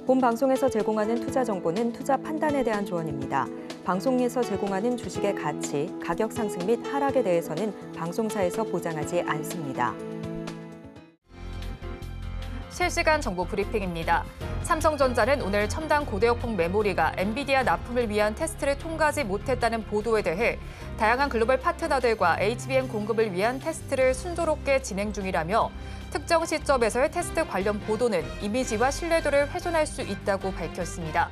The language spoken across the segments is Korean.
본 방송에서 제공하는 투자 정보는 투자 판단에 대한 조언입니다. 방송에서 제공하는 주식의 가치, 가격 상승 및 하락에 대해서는 방송사에서 보장하지 않습니다. 실시간 정보 브리핑입니다. 삼성전자는 오늘 첨단 고대역폭 메모리가 엔비디아 납품을 위한 테스트를 통과하지 못했다는 보도에 대해 다양한 글로벌 파트너들과 HBM 공급을 위한 테스트를 순조롭게 진행 중이라며 특정 시점에서의 테스트 관련 보도는 이미지와 신뢰도를 훼손할 수 있다고 밝혔습니다.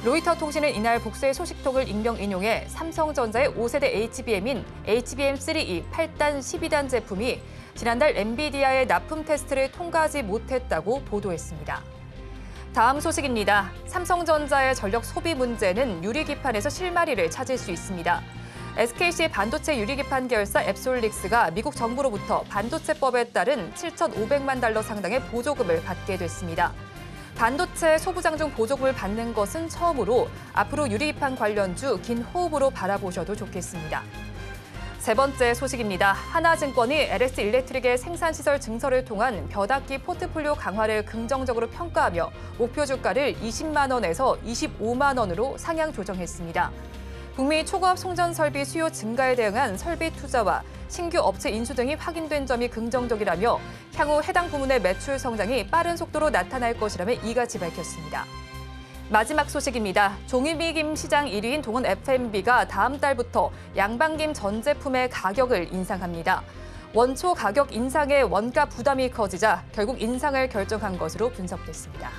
로이터 통신은 이날 복수의 소식통을 익명 인용해 삼성전자의 5세대 HBM인 HBM3E 8단 12단 제품이 지난달 엔비디아의 납품 테스트를 통과하지 못했다고 보도했습니다. 다음 소식입니다. 삼성전자의 전력 소비 문제는 유리기판에서 실마리를 찾을 수 있습니다. SKC 반도체 유리기판 계열사 앱솔릭스가 미국 정부로부터 반도체법에 따른 7,500만 달러 상당의 보조금을 받게 됐습니다. 반도체 소부장중 보조금을 받는 것은 처음으로 앞으로 유리기판 관련주 긴 호흡으로 바라보셔도 좋겠습니다. 세 번째 소식입니다. 하나증권이 LS 일렉트릭의 생산시설 증설을 통한 벼닦기 포트폴리오 강화를 긍정적으로 평가하며 목표 주가를 20만 원에서 25만 원으로 상향 조정했습니다. 북미 초고압 송전 설비 수요 증가에 대응한 설비 투자와 신규 업체 인수 등이 확인된 점이 긍정적이라며 향후 해당 부문의 매출 성장이 빠른 속도로 나타날 것이라며 이같이 밝혔습니다. 마지막 소식입니다. 종이비김 시장 1위인 동원 F&B가 다음 달부터 양반김 전 제품의 가격을 인상합니다. 원초 가격 인상에 원가 부담이 커지자 결국 인상을 결정한 것으로 분석됐습니다.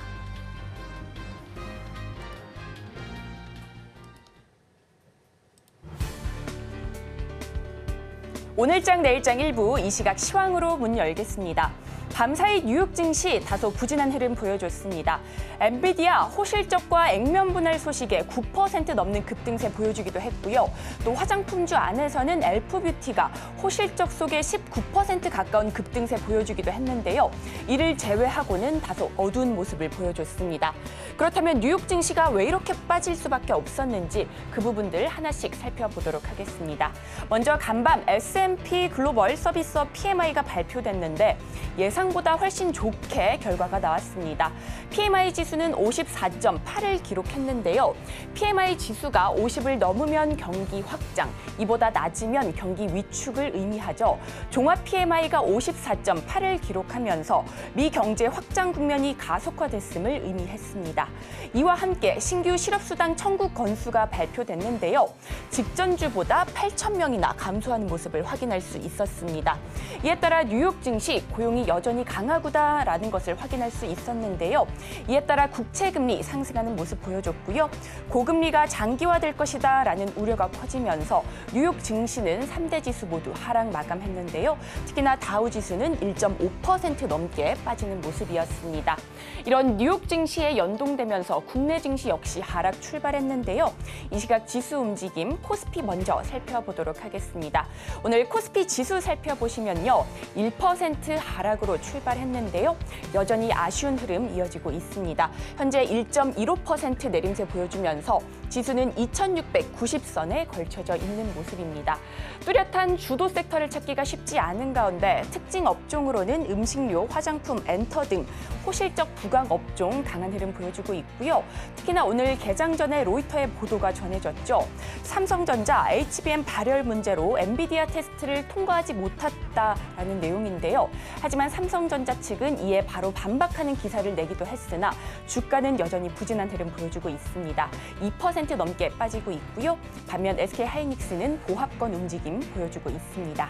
오늘장 내일장 일부 이 시각 시황으로 문 열겠습니다. 밤사이 뉴욕 증시 다소 부진한 흐름 보여줬습니다. 엔비디아 호실적과 액면 분할 소식에 9% 넘는 급등세 보여주기도 했고요. 또 화장품주 안에서는 엘프뷰티가 호실적 속에 19% 가까운 급등세 보여주기도 했는데요. 이를 제외하고는 다소 어두운 모습을 보여줬습니다. 그렇다면 뉴욕 증시가 왜 이렇게 빠질 수밖에 없었는지 그 부분들 하나씩 살펴보도록 하겠습니다. 먼저 간밤 S&P 글로벌 서비스업 PMI가 발표됐는데 예상보다 훨씬 좋게 결과가 나왔습니다. PMI 지수는 54.8을 기록했는데요. PMI 지수가 50을 넘으면 경기 확장, 이보다 낮으면 경기 위축을 의미하죠. 종합 PMI가 54.8을 기록하면서 미 경제 확장 국면이 가속화됐음을 의미했습니다. 이와 함께 신규 실업수당 청구 건수가 발표됐는데요. 직전주보다 8,000명이나 감소하는 모습을 확인할 수 있었습니다. 이에 따라 뉴욕 증시 고용이 여전히 강하구나라는 것을 확인할 수 있었는데요. 이에 따라 국채금리 상승하는 모습 보여줬고요. 고금리가 장기화될 것이다라는 우려가 커지면서 뉴욕 증시는 3대 지수 모두 하락 마감했는데요. 특히나 다우 지수는 1.5% 넘게 빠지는 모습이었습니다. 이런 뉴욕 증시에 연동되면서 국내 증시 역시 하락 출발했는데요. 이 시각 지수 움직임 코스피 먼저 살펴보도록 하겠습니다. 오늘 코스피 지수 살펴보시면요. 1% 하락으로 출발했는데요. 여전히 아쉬운 흐름 이어지고 있습니다. 현재 1.15% 내림세 보여주면서 지수는 2,690선에 걸쳐져 있는 모습입니다. 뚜렷한 주도 섹터를 찾기가 쉽지 않은 가운데 특징 업종으로는 음식료, 화장품, 엔터 등 호실적 부강 업종 강한 흐름 보여주고 있고요. 특히나 오늘 개장 전에 로이터의 보도가 전해졌죠. 삼성전자 HBM 발열 문제로 엔비디아 테스트를 통과하지 못했다라는 내용인데요. 하지만 삼성전자 측은 이에 바로 반박하는 기사를 내기도 했으나 주가는 여전히 부진한 흐름 보여주고 있습니다. 2% 넘게 빠지고 있고요. 반면 SK하이닉스는 보합권 움직임 보여주고 있습니다.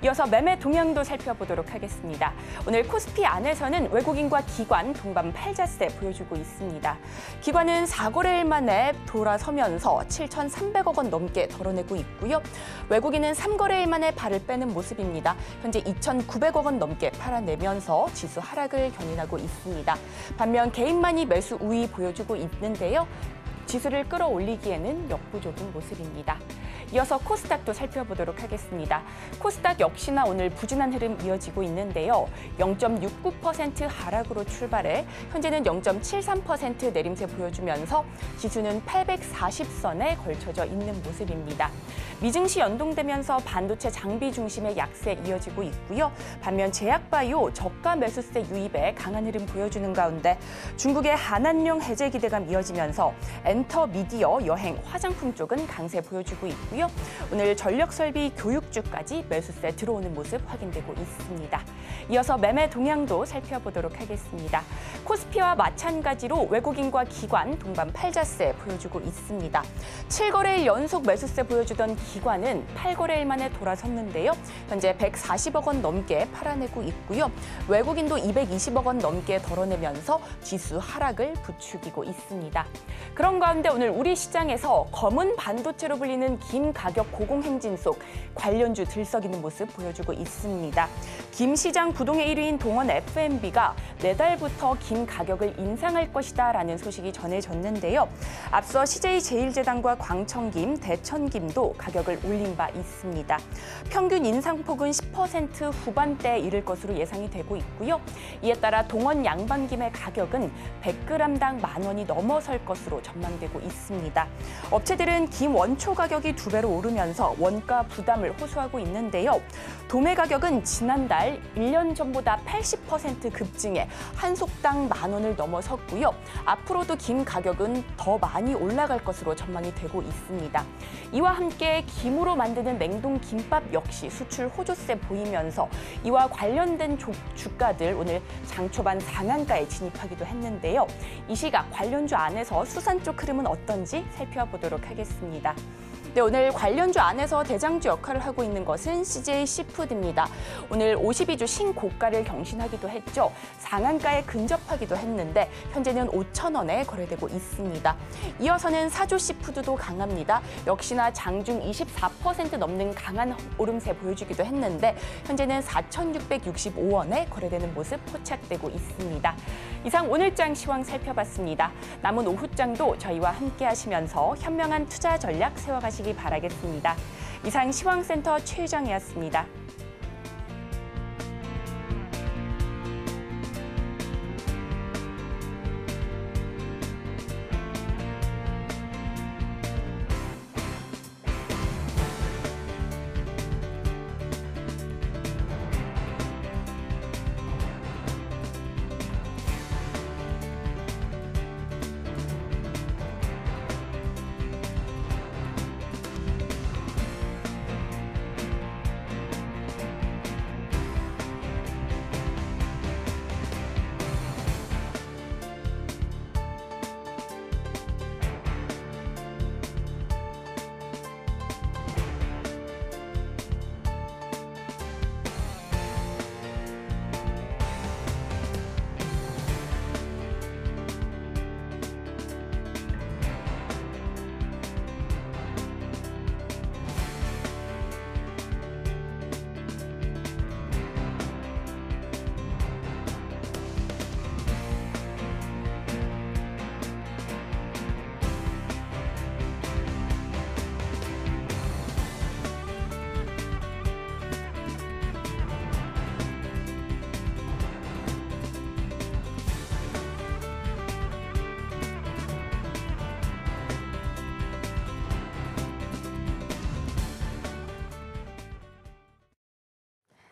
이어서 매매 동향도 살펴보도록 하겠습니다. 오늘 코스피 안에서는 외국인과 기관 동반 팔자세 보여주고 있습니다. 기관은 4거래일 만에 돌아서면서 7,300억 원 넘게 덜어내고 있고요. 외국인은 3거래일 만에 발을 빼는 모습입니다. 현재 2,900억 원 넘게 팔아내면서 지수 하락을 견인하고 있습니다. 반면 개인만이 매수 우위 보여주고 있는데요. 지수를 끌어올리기에는 역부족인 모습입니다. 이어서 코스닥도 살펴보도록 하겠습니다. 코스닥 역시나 오늘 부진한 흐름 이어지고 있는데요. 0.69% 하락으로 출발해 현재는 0.73% 내림세 보여주면서 지수는 840선에 걸쳐져 있는 모습입니다. 미증시 연동되면서 반도체 장비 중심의 약세 이어지고 있고요. 반면 제약바이오 저가 매수세 유입에 강한 흐름 보여주는 가운데 중국의 한한령 해제 기대감 이어지면서 엔터, 미디어, 여행, 화장품 쪽은 강세 보여주고 있고요. 오늘 전력설비, 교육주까지 매수세 들어오는 모습 확인되고 있습니다. 이어서 매매 동향도 살펴보도록 하겠습니다. 코스피와 마찬가지로 외국인과 기관 동반 팔자세 보여주고 있습니다. 7거래일 연속 매수세 보여주던 기관은 8거래일 만에 돌아섰는데요. 현재 140억 원 넘게 팔아내고 있고요. 외국인도 220억 원 넘게 덜어내면서 지수 하락을 부추기고 있습니다. 그런 가운데 오늘 우리 시장에서 검은 반도체로 불리는 김 가격 고공행진 속 관련주 들썩이는 모습 보여주고 있습니다. 김 시장 부동의 1위인 동원 F&B가 내달부터 김 가격을 인상할 것이다라는 소식이 전해졌는데요. 앞서 CJ제일제당과 광천김, 대천김도 가격을 올린 바 있습니다. 평균 인상폭은 10% 후반대에 이를 것으로 예상이 되고 있고요. 이에 따라 동원 양반김의 가격은 100g당 10,000원이 넘어설 것으로 전망되고 있습니다. 업체들은 김 원초 가격이 2배로 오르면서 원가 부담을 호소하고 있는데요. 도매 가격은 지난달 1년 전보다 80% 급증해 한 속당 10,000원을 넘어섰고요. 앞으로도 김 가격은 더 많이 올라갈 것으로 전망이 되고 있습니다. 이와 함께 김으로 만드는 냉동 김밥 역시 수출 호조세 보이면서 이와 관련된 주가들 오늘 장 초반 상한가에 진입하기도 했는데요. 이 시각 관련주 안에서 수산 쪽 흐름은 어떤지 살펴보도록 하겠습니다. 네, 오늘 관련주 안에서 대장주 역할을 하고 있는 것은 CJ 시푸드입니다. 오늘 52주 신고가를 경신하기도 했죠. 상한가에 근접하기도 했는데 현재는 5,000원에 거래되고 있습니다. 이어서는 사조 시푸드도 강합니다. 역시나 장중 24% 넘는 강한 오름세 보여주기도 했는데 현재는 4,665원에 거래되는 모습 포착되고 있습니다. 이상 오늘장 시황 살펴봤습니다. 남은 오후장도 저희와 함께 하시면서 현명한 투자 전략 세워가시기 바라겠습니다. 이상 시황센터 최유정이었습니다.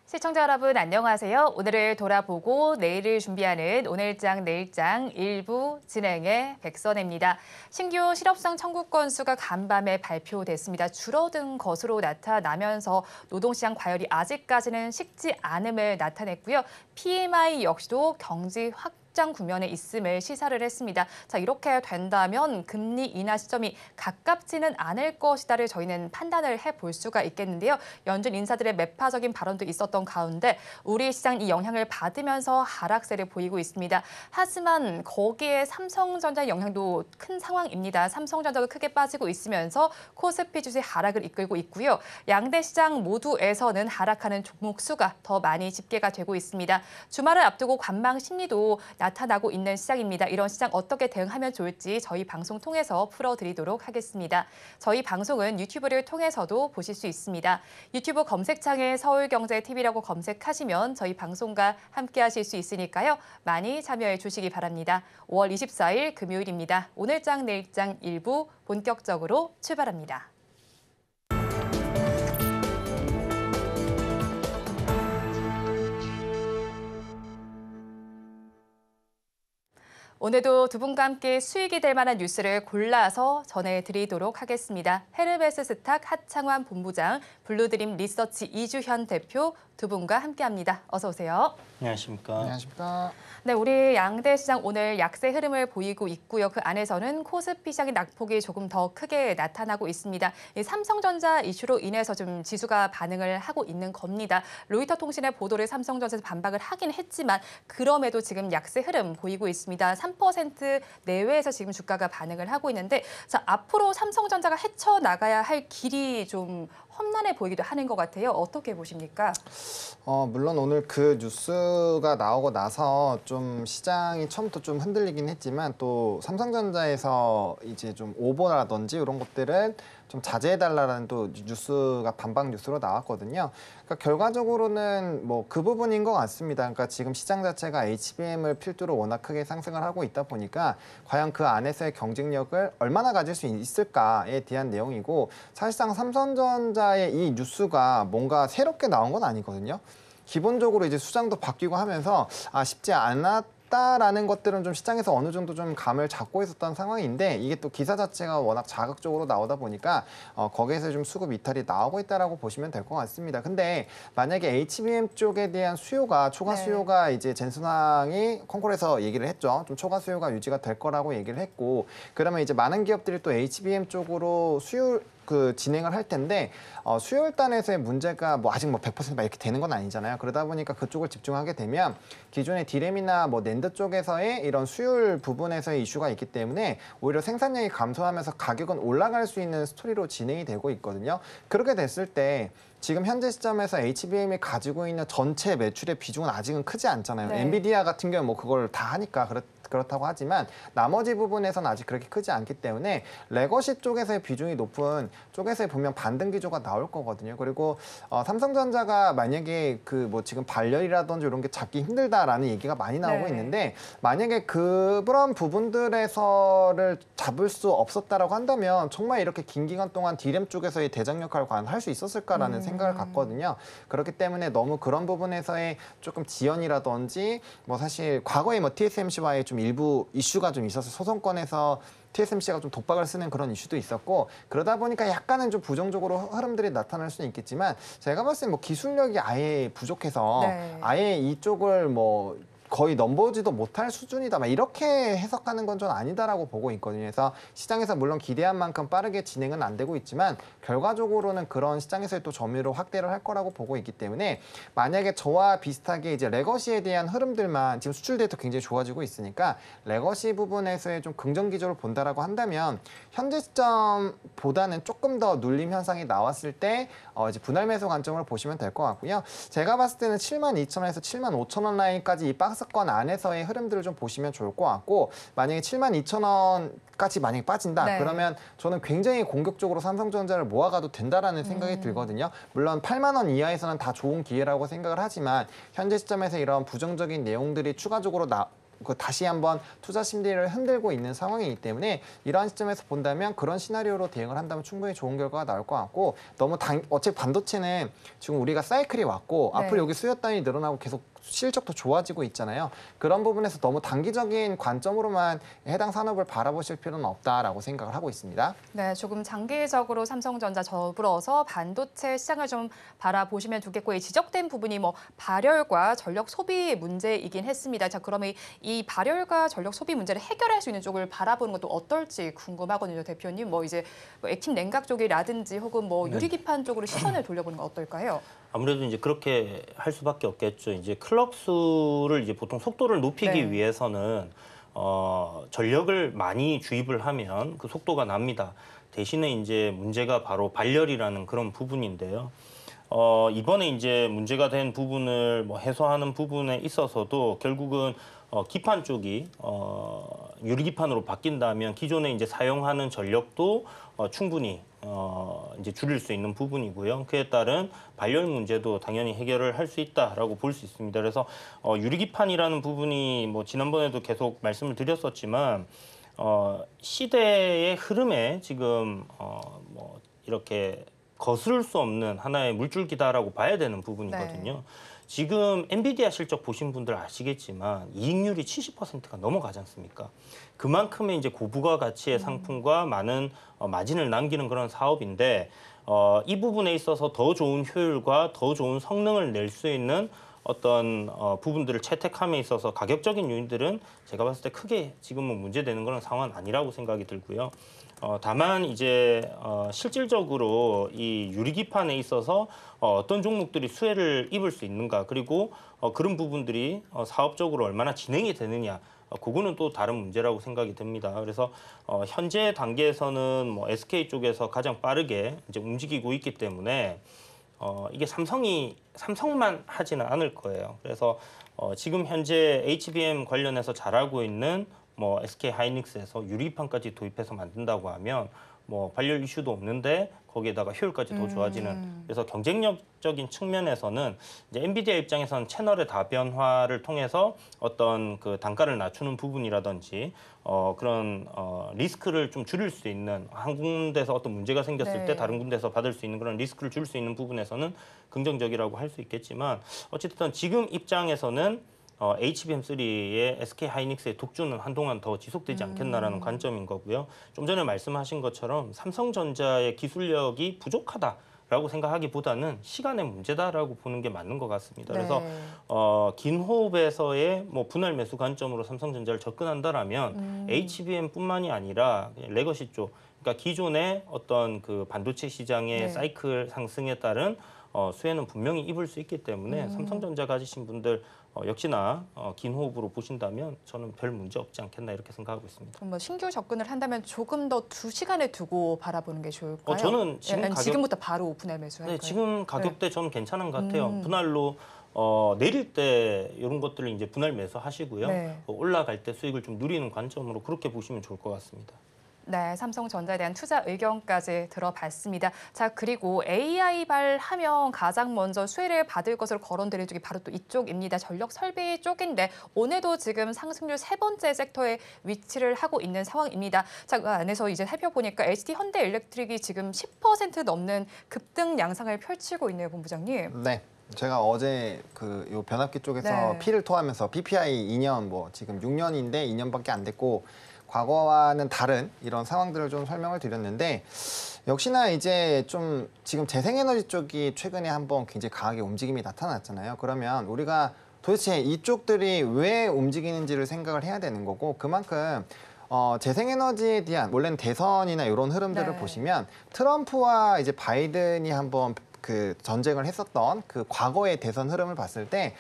시청자 여러분 안녕하세요. 오늘을 돌아보고 내일을 준비하는 오늘장 내일장 1부 진행의 백선혜입니다. 신규 실업상 청구 건수가 간밤에 발표됐습니다. 줄어든 것으로 나타나면서 노동시장 과열이 아직까지는 식지 않음을 나타냈고요. PMI 역시도 경기 확장 국면에 있음을 시사를 했습니다. 자, 이렇게 된다면 금리 인하 시점이 가깝지는 않을 것이다를 저희는 판단을 해볼 수가 있겠는데요. 연준 인사들의 매파적인 발언도 있었던 가운데 우리 시장 이 영향을 받으면서 하락세를 보이고 있습니다. 하지만 거기에 삼성전자의 영향도 큰 상황입니다. 삼성전자도 크게 빠지고 있으면서 코스피 지수의 하락을 이끌고 있고요. 양대 시장 모두에서는 하락하는 종목 수가 더 많이 집계가 되고 있습니다. 주말을 앞두고 관망 심리도 나타나고 있는 시장입니다. 이런 시장 어떻게 대응하면 좋을지 저희 방송 통해서 풀어드리도록 하겠습니다. 저희 방송은 유튜브를 통해서도 보실 수 있습니다. 유튜브 검색창에 서울경제TV라고 검색하시면 저희 방송과 함께 하실 수 있으니까요. 많이 참여해 주시기 바랍니다. 5월 24일 금요일입니다. 오늘장 내일장 일부 본격적으로 출발합니다. 오늘도 두 분과 함께 수익이 될 만한 뉴스를 골라서 전해드리도록 하겠습니다. 헤르메스 스탁 하창환 본부장, 블루드림 리서치 이주현 대표 두 분과 함께합니다. 어서 오세요. 안녕하십니까. 안녕하십니까. 네, 우리 양대 시장 오늘 약세 흐름을 보이고 있고요. 그 안에서는 코스피 시장의 낙폭이 조금 더 크게 나타나고 있습니다. 이 삼성전자 이슈로 인해서 좀 지수가 반응을 하고 있는 겁니다. 로이터 통신의 보도를 삼성전자에서 반박을 하긴 했지만 그럼에도 지금 약세 흐름 보이고 있습니다. 3% 내외에서 지금 주가가 반응을 하고 있는데 자, 앞으로 삼성전자가 헤쳐나가야 할 길이 좀 험난해 보이기도 하는 것 같아요. 어떻게 보십니까? 물론 오늘 그 뉴스가 나오고 나서 좀 시장이 처음부터 좀 흔들리긴 했지만 또 삼성전자에서 이제 좀 오버라든지 이런 것들은 좀 자제해달라는 또 뉴스가 반박 뉴스로 나왔거든요. 그러니까 결과적으로는 뭐 그 부분인 것 같습니다. 그러니까 지금 시장 자체가 HBM을 필두로 워낙 크게 상승을 하고 있다 보니까 과연 그 안에서의 경쟁력을 얼마나 가질 수 있을까에 대한 내용이고 사실상 삼성전자의 이 뉴스가 뭔가 새롭게 나온 건 아니거든요. 기본적으로 이제 수장도 바뀌고 하면서 쉽지 않았다라는 것들은 좀 시장에서 어느 정도 좀 감을 잡고 있었던 상황인데 이게 또 기사 자체가 워낙 자극적으로 나오다 보니까 거기에서 좀 수급 이탈이 나오고 있다라고 보시면 될 것 같습니다. 근데 만약에 HBM 쪽에 대한 수요가 초과 수요가 이제 젠슨항이 콩콜에서 얘기를 했죠. 좀 초과 수요가 유지가 될 거라고 얘기를 했고 그러면 이제 많은 기업들이 또 HBM 쪽으로 진행을 할 텐데 수요일단에서의 문제가 뭐 아직 뭐 100% 이렇게 되는 건 아니잖아요. 그러다 보니까 그쪽을 집중하게 되면 기존의 디램이나 뭐 낸드 쪽에서의 이런 수요일 부분에서의 이슈가 있기 때문에 오히려 생산량이 감소하면서 가격은 올라갈 수 있는 스토리로 진행이 되고 있거든요. 그렇게 됐을 때 지금 현재 시점에서 HBM이 가지고 있는 전체 매출의 비중은 아직은 크지 않잖아요. 네. 엔비디아 같은 경우는 뭐 그걸 다 하니까 그렇다고 하지만 나머지 부분에서는 아직 그렇게 크지 않기 때문에 레거시 쪽에서의 비중이 높은 쪽에서의 분명 반등 기조가 나올 거거든요. 그리고 삼성전자가 만약에 그 뭐 지금 발열이라든지 이런 게 잡기 힘들다라는 얘기가 많이 나오고 있는데 만약에 그런 부분들에서를 잡을 수 없었다라고 한다면 정말 이렇게 긴 기간 동안 디램 쪽에서의 대장 역할을 과연 할 수 있었을까라는 생각을 갖거든요. 그렇기 때문에 너무 그런 부분에서의 조금 지연이라든지 뭐 사실 과거에 뭐 TSMC와의 좀 일부 이슈가 좀 있어서 소송권에서 TSMC가 좀 독박을 쓰는 그런 이슈도 있었고 그러다 보니까 약간은 좀 부정적으로 흐름들이 나타날 수는 있겠지만 제가 봤을 때 뭐 기술력이 아예 부족해서 아예 이쪽을 뭐 거의 넘보지도 못할 수준이다. 막 이렇게 해석하는 건 좀 아니다라고 보고 있거든요. 그래서 시장에서 물론 기대한 만큼 빠르게 진행은 안 되고 있지만 결과적으로는 그런 시장에서의 또 점유율을 확대를 할 거라고 보고 있기 때문에 만약에 저와 비슷하게 이제 레거시에 대한 흐름들만 지금 수출 데이터 굉장히 좋아지고 있으니까 레거시 부분에서의 좀 긍정 기조를 본다라고 한다면 현재 시점보다는 조금 더 눌림 현상이 나왔을 때 이제 분할 매수 관점으로 보시면 될 것 같고요. 제가 봤을 때는 72,000원에서 75,000원 라인까지 이 박스권 안에서의 흐름들을 좀 보시면 좋을 것 같고 만약에 72,000원까지 만약에 빠진다 그러면 저는 굉장히 공격적으로 삼성전자를 모아가도 된다라는 생각이 들거든요. 물론 8만 원 이하에서는 다 좋은 기회라고 생각을 하지만 현재 시점에서 이런 부정적인 내용들이 추가적으로 다시 한번 투자 심리를 흔들고 있는 상황이기 때문에 이러한 시점에서 본다면 그런 시나리오로 대응을 한다면 충분히 좋은 결과가 나올 것 같고 너무 어차피 반도체는 지금 우리가 사이클이 왔고 앞으로 여기 수요 단위 늘어나고 계속 실적도 좋아지고 있잖아요. 그런 부분에서 너무 단기적인 관점으로만 해당 산업을 바라보실 필요는 없다라고 생각을 하고 있습니다. 네, 조금 장기적으로 삼성전자 더불어서 반도체 시장을 좀 바라보시면 좋겠고 이 지적된 부분이 뭐 발열과 전력 소비 문제이긴 했습니다. 자, 그러면 이 발열과 전력 소비 문제를 해결할 수 있는 쪽을 바라보는 것도 어떨지 궁금하거든요, 대표님. 뭐 이제 뭐 액틴 냉각 쪽이라든지 혹은 뭐 유리기판 쪽으로 시선을 돌려보는 건 어떨까요? 아무래도 이제 그렇게 할 수밖에 없겠죠. 이제 클럭수를 이제 보통 속도를 높이기 위해서는 전력을 많이 주입을 하면 그 속도가 납니다. 대신에 이제 문제가 바로 발열이라는 그런 부분인데요. 이번에 이제 문제가 된 부분을 뭐 해소하는 부분에 있어서도 결국은 기판 쪽이 유리기판으로 바뀐다면 기존에 이제 사용하는 전력도 충분히 이제 줄일 수 있는 부분이고요. 그에 따른 발열 문제도 당연히 해결을 할 수 있다라고 볼 수 있습니다. 그래서 유리기판이라는 부분이 뭐 지난번에도 계속 말씀을 드렸었지만 시대의 흐름에 지금 뭐 이렇게 거스를 수 없는 하나의 물줄기다라고 봐야 되는 부분이거든요. 네. 지금 엔비디아 실적 보신 분들 아시겠지만 이익률이 70%가 넘어가지 않습니까? 그만큼의 이제 고부가 가치의 상품과 많은 마진을 남기는 그런 사업인데 이 부분에 있어서 더 좋은 효율과 더 좋은 성능을 낼 수 있는 어떤 부분들을 채택함에 있어서 가격적인 요인들은 제가 봤을 때 크게 지금은 문제되는 그런 상황은 아니라고 생각이 들고요. 다만 이제 실질적으로 이 유리기판에 있어서 어떤 종목들이 수혜를 입을 수 있는가, 그리고 그런 부분들이 사업적으로 얼마나 진행이 되느냐, 그거는 또 다른 문제라고 생각이 듭니다. 그래서 현재 단계에서는 뭐 SK 쪽에서 가장 빠르게 이제 움직이고 있기 때문에 이게 삼성만 하지는 않을 거예요. 그래서 지금 현재 HBM 관련해서 잘하고 있는 뭐 SK 하이닉스에서 유리판까지 도입해서 만든다고 하면 뭐 발열 이슈도 없는데 거기에다가 효율까지 더 좋아지는, 그래서 경쟁력적인 측면에서는 이제 엔비디아 입장에서는 채널의 다변화를 통해서 어떤 그 단가를 낮추는 부분이라든지 그런 리스크를 좀 줄일 수 있는, 한 군데서 어떤 문제가 생겼을 네. 때 다른 군데서 받을 수 있는 그런 리스크를 줄 수 있는 부분에서는 긍정적이라고 할 수 있겠지만, 어쨌든 지금 입장에서는 HBM3의 SK 하이닉스의 독주는 한동안 더 지속되지 않겠나라는 관점인 거고요. 좀 전에 말씀하신 것처럼 삼성전자의 기술력이 부족하다라고 생각하기보다는 시간의 문제다라고 보는 게 맞는 것 같습니다. 네. 그래서 긴 호흡에서의 뭐 분할 매수 관점으로 삼성전자를 접근한다라면 HBM뿐만이 아니라 레거시 쪽, 그러니까 기존의 어떤 그 반도체 시장의 네. 사이클 상승에 따른 수혜는 분명히 입을 수 있기 때문에 삼성전자 가지신 분들 역시나 긴 호흡으로 보신다면 저는 별 문제 없지 않겠나 이렇게 생각하고 있습니다. 그럼 뭐 신규 접근을 한다면 조금 더 2시간에 두고 바라보는 게 좋을까요? 저는 지금 아니면 지금부터 바로 분할 매수할까요? 네, 지금 가격대 저는 괜찮은 것 같아요. 음. 분할로 내릴 때 이런 것들을 이제 분할 매수하시고요. 네. 올라갈 때 수익을 좀 누리는 관점으로 그렇게 보시면 좋을 것 같습니다. 네, 삼성전자에 대한 투자 의견까지 들어봤습니다. 자, 그리고 AI발하면 가장 먼저 수혜를 받을 것으로 거론되는 쪽이 바로 또 이쪽입니다. 전력 설비 쪽인데 오늘도 지금 상승률 3번째 섹터에 위치를 하고 있는 상황입니다. 자, 그 안에서 이제 살펴보니까 ST 현대일렉트릭이 지금 10% 넘는 급등 양상을 펼치고 있네요, 본부장님. 네. 제가 어제 그 요 변압기 쪽에서 네. 피를 토하면서 PPI 2년 뭐 지금 6년인데 2년밖에 안 됐고 과거와는 다른 이런 상황들을 좀 설명을 드렸는데, 역시나 이제 좀 지금 재생에너지 쪽이 최근에 한번 굉장히 강하게 움직임이 나타났잖아요. 그러면 우리가 도대체 이쪽들이 왜 움직이는지를 생각을 해야 되는 거고, 그만큼 재생에너지에 대한 원래는 대선이나 이런 흐름들을 네. 보시면 트럼프와 이제 바이든이 한번 그 전쟁을 했었던 그 과거의 대선 흐름을 봤을 때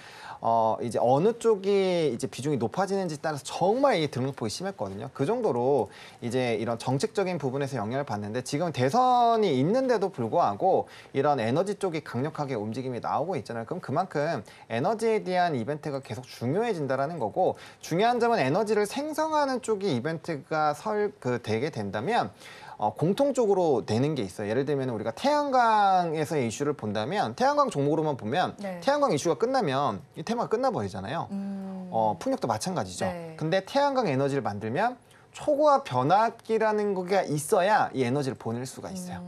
이제 어느 쪽이 이제 비중이 높아지는지 따라서 정말 이 등록폭이 심했거든요. 그 정도로 이제 이런 정책적인 부분에서 영향을 받는데, 지금 대선이 있는데도 불구하고 이런 에너지 쪽이 강력하게 움직임이 나오고 있잖아요. 그럼 그만큼 에너지에 대한 이벤트가 계속 중요해진다라는 거고, 중요한 점은 에너지를 생성하는 쪽이 이벤트가 되게 된다면 공통적으로 되는 게 있어요. 예를 들면 우리가 태양광에서의 이슈를 본다면, 태양광 종목으로만 보면 네. 태양광 이슈가 끝나면 이 테마가 끝나버리잖아요. 풍력도 마찬가지죠. 네. 근데 태양광 에너지를 만들면 초고압 변압기라는 거가 있어야 이 에너지를 보낼 수가 있어요.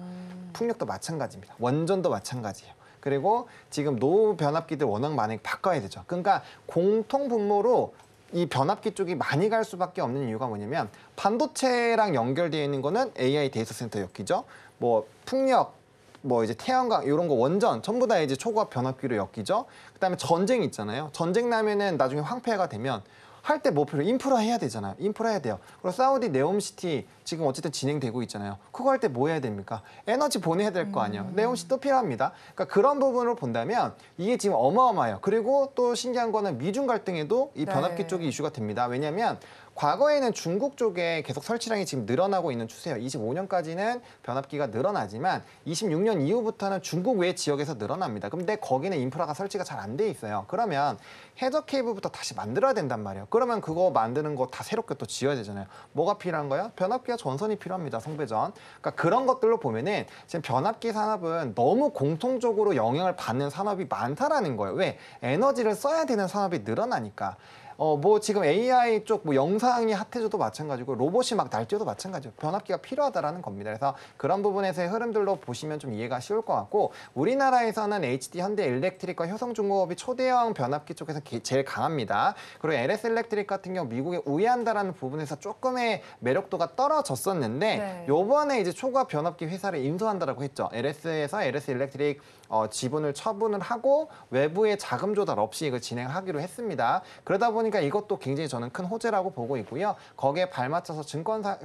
풍력도 마찬가지입니다. 원전도 마찬가지예요. 그리고 지금 노 변압기들 워낙 많이 바꿔야 되죠. 그러니까 공통 분모로 이 변압기 쪽이 많이 갈 수밖에 없는 이유가 뭐냐면, 반도체랑 연결되어 있는 거는 AI 데이터 센터 엮이죠. 뭐 풍력, 뭐 이제 태양광 이런 거 원전 전부 다 이제 초고압 변압기로 엮이죠. 그다음에 전쟁 있잖아요. 전쟁 나면은 나중에 황폐화가 되면 할 때 뭐 필요? 인프라 해야 되잖아요. 인프라 해야 돼요. 그리고 사우디 네옴시티 지금 어쨌든 진행되고 있잖아요. 그거 할 때 뭐 해야 됩니까? 에너지 보내야 될 거 아니에요. 네옴시티도 필요합니다. 그러니까 그런 부분으로 본다면 이게 지금 어마어마해요. 그리고 또 신기한 거는 미중 갈등에도 이 변압기 네. 쪽이 이슈가 됩니다. 왜냐하면 과거에는 중국 쪽에 계속 설치량이 지금 늘어나고 있는 추세예요. 25년까지는 변압기가 늘어나지만 26년 이후부터는 중국 외 지역에서 늘어납니다. 근데 거기는 인프라가 설치가 잘 안 돼 있어요. 그러면 해저 케이블부터 다시 만들어야 된단 말이에요. 그러면 그거 만드는 거 다 새롭게 또 지어야 되잖아요. 뭐가 필요한 거예요? 변압기와 전선이 필요합니다. 송배전. 그러니까 그런 것들로 보면은 지금 변압기 산업은 너무 공통적으로 영향을 받는 산업이 많다라는 거예요. 왜? 에너지를 써야 되는 산업이 늘어나니까. 뭐 지금 AI 쪽 뭐 영상이 핫해져도 마찬가지고 로봇이 막 날뛰어도 마찬가지고 변압기가 필요하다라는 겁니다. 그래서 그런 부분에서의 흐름들로 보시면 좀 이해가 쉬울 것 같고 우리나라에서는 HD 현대일렉트릭과 효성중공업이 초대형 변압기 쪽에서 제일 강합니다. 그리고 LS 일렉트릭 같은 경우 미국에 우회한다라는 부분에서 조금의 매력도가 떨어졌었는데 네. 요번에 이제 초과 변압기 회사를 인수한다라고 했죠. LS에서 LS 일렉트릭 지분을 처분을 하고 외부의 자금 조달 없이 이걸 진행하기로 했습니다. 그러다 보니까 이것도 굉장히 저는 큰 호재라고 보고 있고요. 거기에 발맞춰서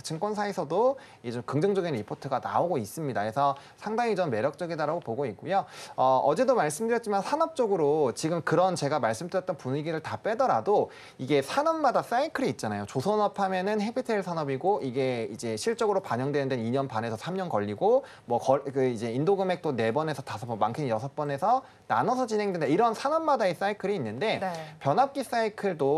증권사에서도 이제 좀 긍정적인 리포트가 나오고 있습니다. 그래서 상당히 좀 매력적이다라고 보고 있고요. 어제도 말씀드렸지만 산업적으로 지금 그런 제가 말씀드렸던 분위기를 다 빼더라도 이게 산업마다 사이클이 있잖아요. 조선업 하면은 헤비테일 산업이고 이게 이제 실적으로 반영되는 데는 2년 반에서 3년 걸리고 이제 인도금액도 4번에서 5번, 많게는 6번에서 나눠서 진행된다. 이런 산업마다의 사이클이 있는데 네. 변압기 사이클도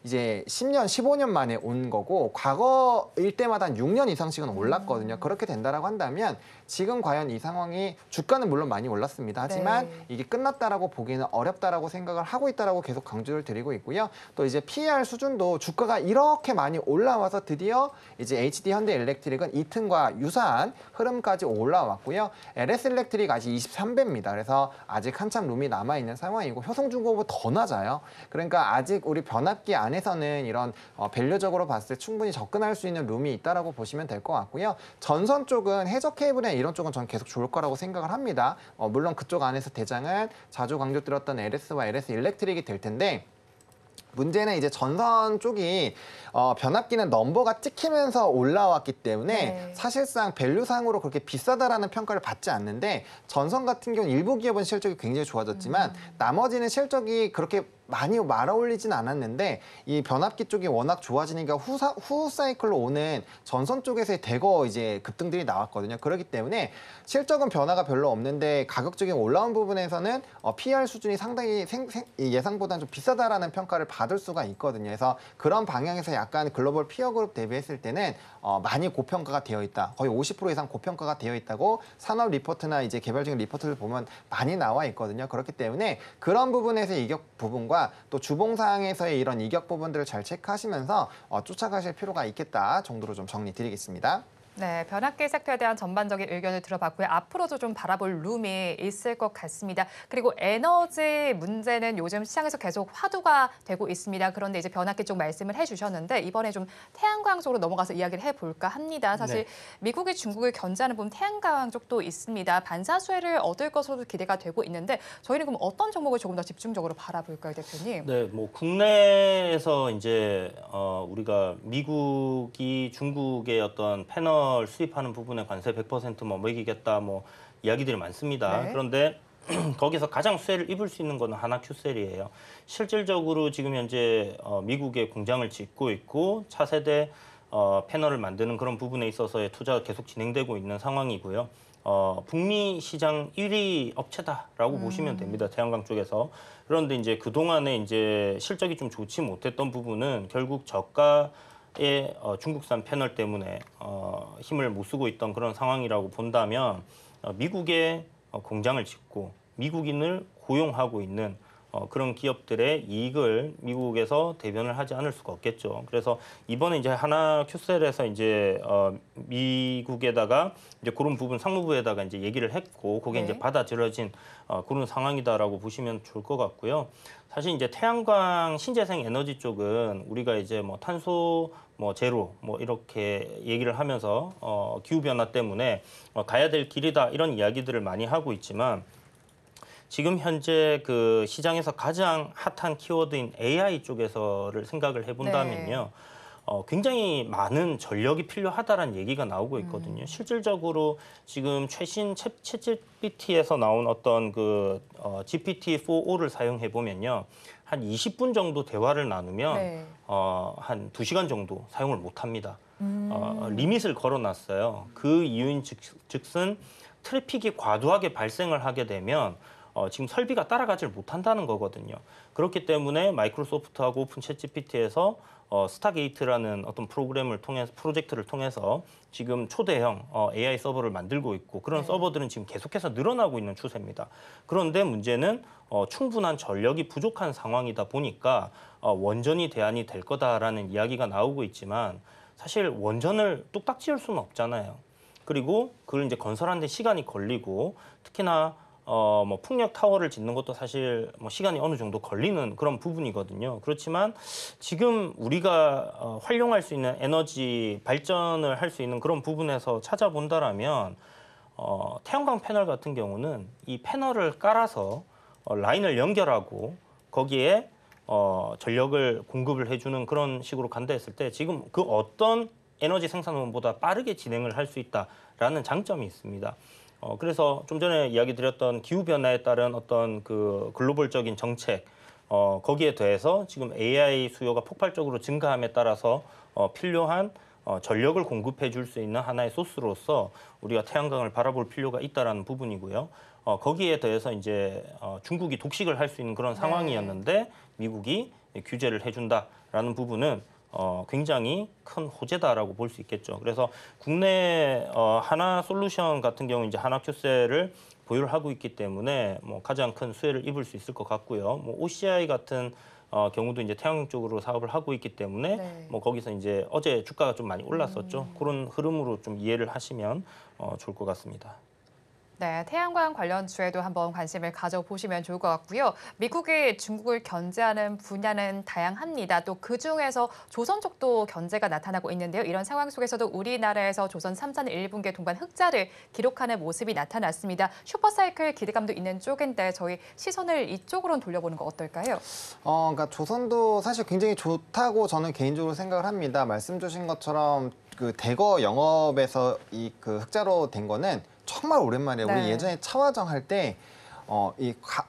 이제 10년, 15년 만에 온 거고 과거일 때마다 한 6년 이상씩은 올랐거든요. 그렇게 된다라고 한다면 지금 과연 이 상황이 주가는 물론 많이 올랐습니다. 하지만 네. 이게 끝났다라고 보기에는 어렵다라고 생각을 하고 있다라고 계속 강조를 드리고 있고요. 또 이제 PER 수준도 주가가 이렇게 많이 올라와서 드디어 이제 HD 현대일렉트릭은 이 틈과 유사한 흐름까지 올라왔고요. LS 일렉트릭 아직 23배입니다. 그래서 아직 한참 룸이 남아있는 상황이고 효성중공업은 더 낮아요. 그러니까 아직 우리 변압기 안에서는 이런 밸류적으로 봤을 때 충분히 접근할 수 있는 룸이 있다라고 보시면 될 것 같고요. 전선 쪽은 해저 케이블이나 이런 쪽은 저는 계속 좋을 거라고 생각을 합니다. 물론 그쪽 안에서 대장은 자주 강조드렸던 LS와 LS 일렉트릭이 될 텐데 문제는 이제 전선 쪽이 변압기는 넘버가 찍히면서 올라왔기 때문에 네. 사실상 밸류상으로 그렇게 비싸다라는 평가를 받지 않는데 전선 같은 경우는 일부 기업은 실적이 굉장히 좋아졌지만 나머지는 실적이 그렇게 많이 말아올리진 않았는데 이 변압기 쪽이 워낙 좋아지니까 후 사이클로 오는 전선 쪽에서의 대거 이제 급등들이 나왔거든요. 그렇기 때문에 실적은 변화가 별로 없는데 가격적인 올라온 부분에서는 PR 수준이 상당히 예상보다는 좀 비싸다라는 평가를 받을 수가 있거든요. 그래서 그런 방향에서 약간 글로벌 피어 그룹 대비했을 때는 많이 고평가가 되어 있다. 거의 50% 이상 고평가가 되어 있다고 산업 리포트나 이제 개별적인 리포트를 보면 많이 나와 있거든요. 그렇기 때문에 그런 부분에서의 이격 부분과 또 주봉상에서의 이런 이격 부분들을 잘 체크하시면서 쫓아가실 필요가 있겠다 정도로 좀 정리 드리겠습니다. 네, 변압기 섹터에 대한 전반적인 의견을 들어봤고요. 앞으로도 좀 바라볼 룸이 있을 것 같습니다. 그리고 에너지 문제는 요즘 시장에서 계속 화두가 되고 있습니다. 그런데 이제 변압기 쪽 말씀을 해주셨는데 이번에 좀 태양광 쪽으로 넘어가서 이야기를 해볼까 합니다. 사실 네. 미국이 중국을 견제하는 부분 태양광 쪽도 있습니다. 반사수혜를 얻을 것으로도 기대가 되고 있는데 저희는 그럼 어떤 종목을 조금 더 집중적으로 바라볼까요, 대표님? 네, 뭐 국내에서 이제 우리가 미국이 중국의 어떤 패널 수입하는 부분에 관세 100% 뭐 매기겠다 뭐 이야기들이 많습니다. 네. 그런데 거기서 가장 수혜를 입을 수 있는 거는 하나큐셀이에요. 실질적으로 지금 현재 미국에 공장을 짓고 있고 차세대 패널을 만드는 그런 부분에 있어서의 투자가 계속 진행되고 있는 상황이고요. 북미 시장 1위 업체다라고 보시면 됩니다. 태양광 쪽에서. 그런데 이제 그동안에 이제 실적이 좀 좋지 못했던 부분은 결국 저가의 중국산 패널 때문에 힘을 못 쓰고 있던 그런 상황이라고 본다면 미국에 공장을 짓고 미국인을 고용하고 있는 그런 기업들의 이익을 미국에서 대변을 하지 않을 수가 없겠죠. 그래서 이번에 이제 하나큐셀에서 이제 미국에다가 이제 그런 부분 상무부에다가 이제 얘기를 했고 그게 네. 이제 받아들여진 그런 상황이다라고 보시면 좋을 것 같고요. 사실 이제 태양광 신재생 에너지 쪽은 우리가 이제 뭐 탄소 뭐 제로 뭐 이렇게 얘기를 하면서 기후 변화 때문에 가야 될 길이다 이런 이야기들을 많이 하고 있지만 지금 현재 그 시장에서 가장 핫한 키워드인 AI 쪽에서를 생각을 해본다면요. 굉장히 많은 전력이 필요하다라는 얘기가 나오고 있거든요. 실질적으로 지금 최신 챗GPT에서 나온 어떤 그 GPT-4o를 사용해 보면요. 한 20분 정도 대화를 나누면 네. 한 2시간 정도 사용을 못 합니다. 리밋을 걸어놨어요. 그 이유인 즉슨 트래픽이 과도하게 발생을 하게 되면 지금 설비가 따라가질 못한다는 거거든요. 그렇기 때문에 마이크로소프트하고 오픈 챗GPT에서 스타게이트라는 어떤 프로젝트를 통해서 지금 초대형 AI 서버를 만들고 있고 그런 네. 서버들은 지금 계속해서 늘어나고 있는 추세입니다. 그런데 문제는 충분한 전력이 부족한 상황이다 보니까 원전이 대안이 될 거다라는 이야기가 나오고 있지만 사실 원전을 뚝딱 지을 수는 없잖아요. 그리고 그걸 이제 건설하는 데 시간이 걸리고 특히나 뭐 풍력 타워를 짓는 것도 사실 뭐 시간이 어느 정도 걸리는 그런 부분이거든요. 그렇지만 지금 우리가 활용할 수 있는 에너지 발전을 할 수 있는 그런 부분에서 찾아본다라면 태양광 패널 같은 경우는 이 패널을 깔아서 라인을 연결하고 거기에 전력을 공급을 해주는 그런 식으로 간다 했을 때 지금 그 어떤 에너지 생산원보다 빠르게 진행을 할 수 있다라는 장점이 있습니다. 그래서 좀 전에 이야기 드렸던 기후변화에 따른 어떤 그 글로벌적인 정책, 거기에 더해서 지금 AI 수요가 폭발적으로 증가함에 따라서 필요한 전력을 공급해 줄 수 있는 하나의 소스로서 우리가 태양광을 바라볼 필요가 있다라는 부분이고요. 거기에 더해서 이제 중국이 독식을 할 수 있는 그런 상황이었는데 미국이 규제를 해준다라는 부분은 굉장히 큰 호재다라고 볼 수 있겠죠. 그래서 국내 하나솔루션 같은 경우 이제 하나큐셀을 보유를 하고 있기 때문에 뭐 가장 큰 수혜를 입을 수 있을 것 같고요. 뭐 OCI 같은 경우도 이제 태양광 쪽으로 사업을 하고 있기 때문에 네. 뭐 거기서 이제 어제 주가가 좀 많이 올랐었죠. 그런 흐름으로 좀 이해를 하시면 좋을 것 같습니다. 네, 태양광 관련주에도 한번 관심을 가져보시면 좋을 것 같고요. 미국이 중국을 견제하는 분야는 다양합니다. 또 그중에서 조선 쪽도 견제가 나타나고 있는데요. 이런 상황 속에서도 우리나라에서 조선 3사는 1분기에 동반 흑자를 기록하는 모습이 나타났습니다. 슈퍼사이클 기대감도 있는 쪽인데 저희 시선을 이쪽으로 돌려보는 거 어떨까요? 그러니까 조선도 사실 굉장히 좋다고 저는 개인적으로 생각을 합니다. 말씀 주신 것처럼 그 대거 영업에서 이 그 흑자로 된 거는 정말 오랜만에 우리 네. 예전에 차화정 할 때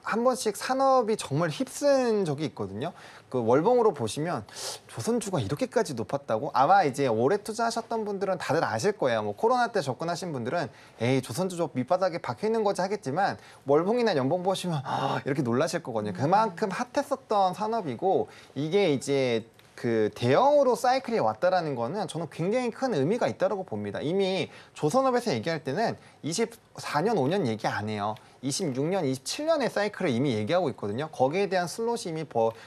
한 번씩 산업이 정말 휩쓴 적이 있거든요. 그 월봉으로 보시면 조선주가 이렇게까지 높았다고? 아마 이제 오래 투자하셨던 분들은 다들 아실 거예요. 뭐 코로나 때 접근하신 분들은 에이 조선주 저 밑바닥에 박혀 있는 거지 하겠지만 월봉이나 연봉 보시면 이렇게 놀라실 거거든요. 그만큼 핫했었던 산업이고 이게 이제 그 대형으로 사이클이 왔다라는 거는 저는 굉장히 큰 의미가 있다고 봅니다. 이미 조선업에서 얘기할 때는 24년, 5년 얘기 안 해요. 26년, 27년의 사이클을 이미 얘기하고 있거든요. 거기에 대한 슬롯이 이미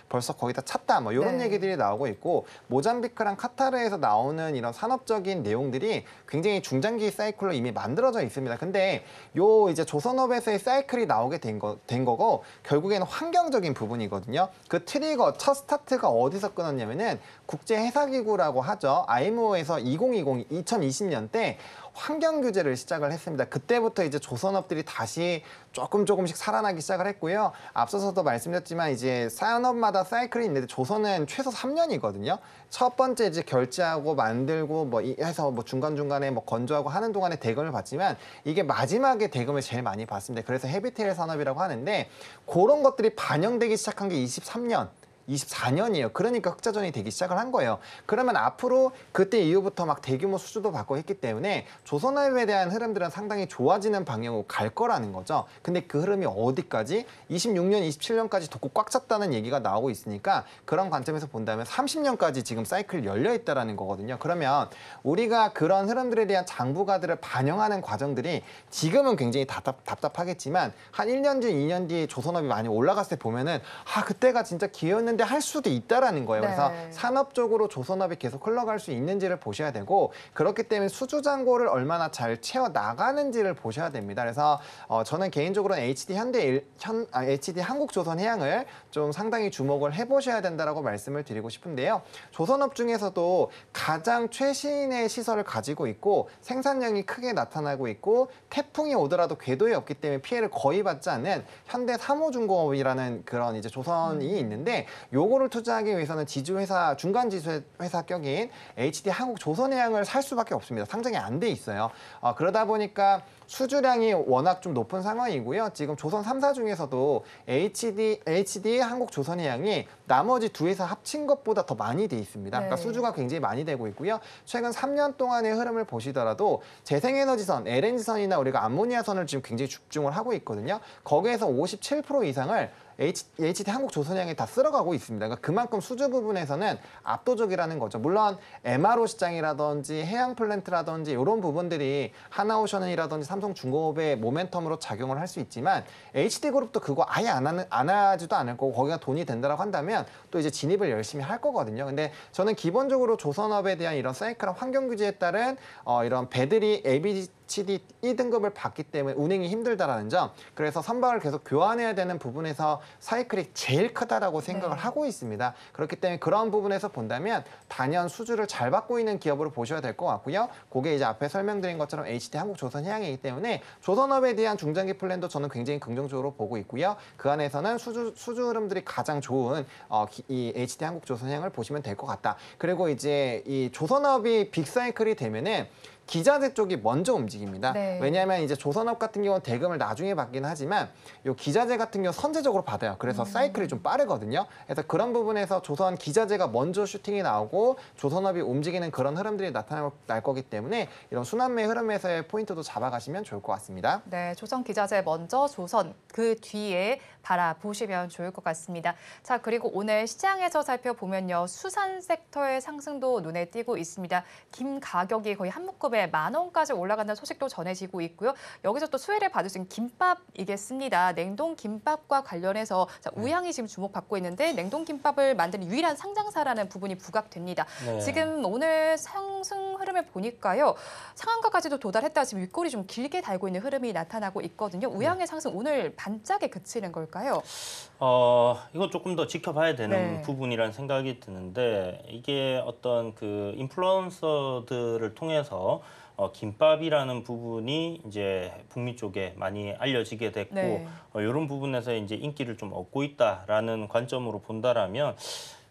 벌써 거의 다 찼다. 뭐 이런 네. 얘기들이 나오고 있고 모잠비크랑 카타르에서 나오는 이런 산업적인 내용들이 굉장히 중장기 사이클로 이미 만들어져 있습니다. 근데 요 이제 조선업에서의 사이클이 나오게 된 거고 결국에는 환경적인 부분이거든요. 그 트리거 첫 스타트가 어디서 끊었냐면은 국제해사기구라고 하죠. IMO에서 2020년 때 환경 규제를 시작을 했습니다. 그때부터 이제 조선업들이 다시 조금씩 살아나기 시작을 했고요. 앞서서도 말씀드렸지만 이제 산업마다 사이클이 있는데 조선은 최소 3년이거든요. 첫 번째 이제 결제하고 만들고 뭐 해서 뭐 중간중간에 뭐 건조하고 하는 동안에 대금을 받지만 이게 마지막에 대금을 제일 많이 받습니다. 그래서 헤비테일 산업이라고 하는데 그런 것들이 반영되기 시작한 게 24년이에요. 그러니까 흑자전이 되기 시작을 한 거예요. 그러면 앞으로 그때 이후부터 막 대규모 수주도 받고 했기 때문에 조선업에 대한 흐름들은 상당히 좋아지는 방향으로 갈 거라는 거죠. 근데 그 흐름이 어디까지? 26년, 27년까지 돋고 꽉 찼다는 얘기가 나오고 있으니까 그런 관점에서 본다면 30년까지 지금 사이클이 열려 있다라는 거거든요. 그러면 우리가 그런 흐름들에 대한 장부가들을 반영하는 과정들이 지금은 굉장히 답답하겠지만 한 1년 뒤, 2년 뒤에 조선업이 많이 올라갔을 때 보면은 그때가 진짜 기회였는데 할 수도 있다라는 거예요. 네. 그래서 산업적으로 조선업이 계속 흘러갈 수 있는지를 보셔야 되고 그렇기 때문에 수주 잔고를 얼마나 잘 채워 나가는지를 보셔야 됩니다. 그래서 저는 개인적으로는 HD 한국조선해양을 좀 상당히 주목을 해보셔야 된다라고 말씀을 드리고 싶은데요. 조선업 중에서도 가장 최신의 시설을 가지고 있고 생산량이 크게 나타나고 있고 태풍이 오더라도 궤도에 없기 때문에 피해를 거의 받지 않는 현대 3호중공업이라는 그런 이제 조선이 있는데 요거를 투자하기 위해서는 지주회사, 중간 지주회사 격인 HD 한국조선해양을 살 수밖에 없습니다. 상장이 안 돼 있어요. 그러다 보니까 수주량이 워낙 좀 높은 상황이고요. 지금 조선 3사 중에서도 HD 한국조선해양이 나머지 두 회사 합친 것보다 더 많이 돼 있습니다. 그러니까 네. 수주가 굉장히 많이 되고 있고요. 최근 3년 동안의 흐름을 보시더라도 재생에너지선, LNG선이나 우리가 암모니아선을 지금 굉장히 집중을 하고 있거든요. 거기에서 57% 이상을 HD 한국조선해양이 다 쓸어가고 있습니다. 그러니까 그만큼 수주 부분에서는 압도적이라는 거죠. 물론 MRO 시장이라든지 해양 플랜트라든지 이런 부분들이 하나오션이라든지 삼성중공업의 모멘텀으로 작용을 할 수 있지만 HD그룹도 그거 아예 안 하지도 않을 거고 거기가 돈이 된다고 한다면 또 이제 진입을 열심히 할 거거든요. 근데 저는 기본적으로 조선업에 대한 이런 사이클한 환경 규제에 따른 이런 배들이 ABCD 2등급을 받기 때문에 운행이 힘들다라는 점, 그래서 선박을 계속 교환해야 되는 부분에서 사이클이 제일 크다라고 생각을 하고 있습니다. 그렇기 때문에 그런 부분에서 본다면 단연 수주를 잘 받고 있는 기업으로 보셔야 될 것 같고요. 그게 이제 앞에 설명드린 것처럼 HD 한국조선해양이기 때문에 조선업에 대한 중장기 플랜도 저는 굉장히 긍정적으로 보고 있고요. 그 안에서는 수주 흐름들이 가장 좋은 이 HD 한국조선해양을 보시면 될 것 같다. 그리고 이제 이 조선업이 빅사이클이 되면은 기자재 쪽이 먼저 움직입니다. 네. 왜냐하면 이제 조선업 같은 경우는 대금을 나중에 받긴 하지만 요 기자재 같은 경우 선제적으로 받아요. 그래서 사이클이 좀 빠르거든요. 그래서 그런 부분에서 조선 기자재가 먼저 슈팅이 나오고 조선업이 움직이는 그런 흐름들이 나타날 거기 때문에 이런 순환매 흐름에서의 포인트도 잡아가시면 좋을 것 같습니다. 네, 조선 기자재 먼저 조선, 그 뒤에 바라보시면 좋을 것 같습니다. 자, 그리고 오늘 시장에서 살펴보면요. 수산 섹터의 상승도 눈에 띄고 있습니다. 김 가격이 거의 한 묶음에 10,000원까지 올라간다는 소식도 전해지고 있고요. 여기서 또 수혜를 받을 수 있는 김밥이겠습니다. 냉동 김밥과 관련해서 우양이 지금 주목받고 있는데 냉동 김밥을 만드는 유일한 상장사라는 부분이 부각됩니다. 네. 지금 오늘 상승 흐름을 보니까요. 상한가까지도 도달했다 지금 윗골이 좀 길게 달고 있는 흐름이 나타나고 있거든요. 우양의 상승 오늘 반짝에 그치는 걸까요? 이거 조금 더 지켜봐야 되는 네. 부분이라는 생각이 드는데 이게 어떤 그 인플루언서들을 통해서 김밥이라는 부분이 이제 북미 쪽에 많이 알려지게 됐고 네. 이런 부분에서 이제 인기를 좀 얻고 있다라는 관점으로 본다라면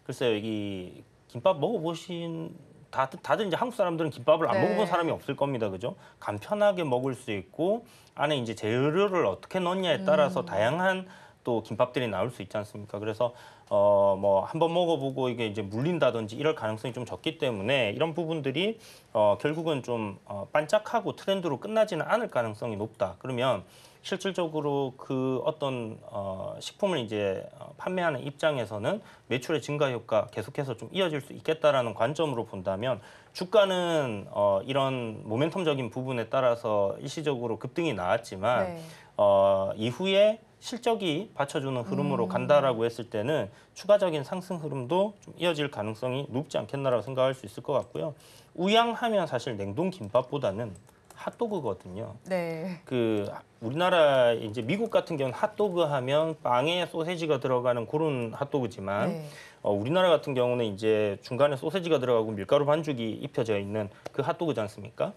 글쎄요, 이 김밥 먹어보신 다들 이제 한국 사람들은 김밥을 안 네. 먹어본 사람이 없을 겁니다, 그죠? 간편하게 먹을 수 있고 안에 이제 재료를 어떻게 넣냐에 따라서 다양한 또 김밥들이 나올 수 있지 않습니까? 그래서 뭐 한번 먹어보고 이게 이제 물린다든지 이럴 가능성이 좀 적기 때문에 이런 부분들이 결국은 좀 반짝하고 트렌드로 끝나지는 않을 가능성이 높다. 그러면 실질적으로 그 어떤 식품을 이제 판매하는 입장에서는 매출의 증가 효과 계속해서 좀 이어질 수 있겠다라는 관점으로 본다면 주가는 이런 모멘텀적인 부분에 따라서 일시적으로 급등이 나왔지만 네. 이후에 실적이 받쳐주는 흐름으로 간다라고 했을 때는 추가적인 상승 흐름도 좀 이어질 가능성이 높지 않겠나라고 생각할 수 있을 것 같고요. 우양하면 사실 냉동 김밥보다는 핫도그거든요. 네. 그 우리나라 이제 미국 같은 경우는 핫도그 하면 빵에 소세지가 들어가는 그런 핫도그지만 네. 우리나라 같은 경우는 이제 중간에 소세지가 들어가고 밀가루 반죽이 입혀져 있는 그 핫도그지 않습니까?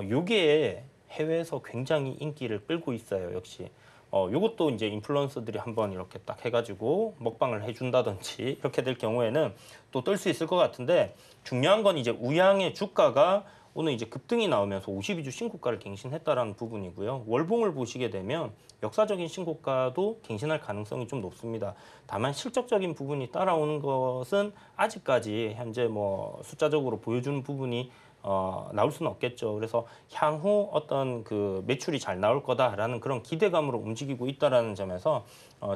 요게 해외에서 굉장히 인기를 끌고 있어요, 역시. 요것도 이제 인플루언서들이 한번 이렇게 딱 해가지고 먹방을 해준다든지 이렇게 될 경우에는 또 뜰 수 있을 것 같은데 중요한 건 이제 우양의 주가가 오늘 이제 급등이 나오면서 52주 신고가를 갱신했다라는 부분이고요. 월봉을 보시게 되면 역사적인 신고가도 갱신할 가능성이 좀 높습니다. 다만 실적적인 부분이 따라오는 것은 아직까지 현재 뭐 숫자적으로 보여주는 부분이 나올 수는 없겠죠. 그래서 향후 어떤 그 매출이 잘 나올 거다라는 그런 기대감으로 움직이고 있다라는 점에서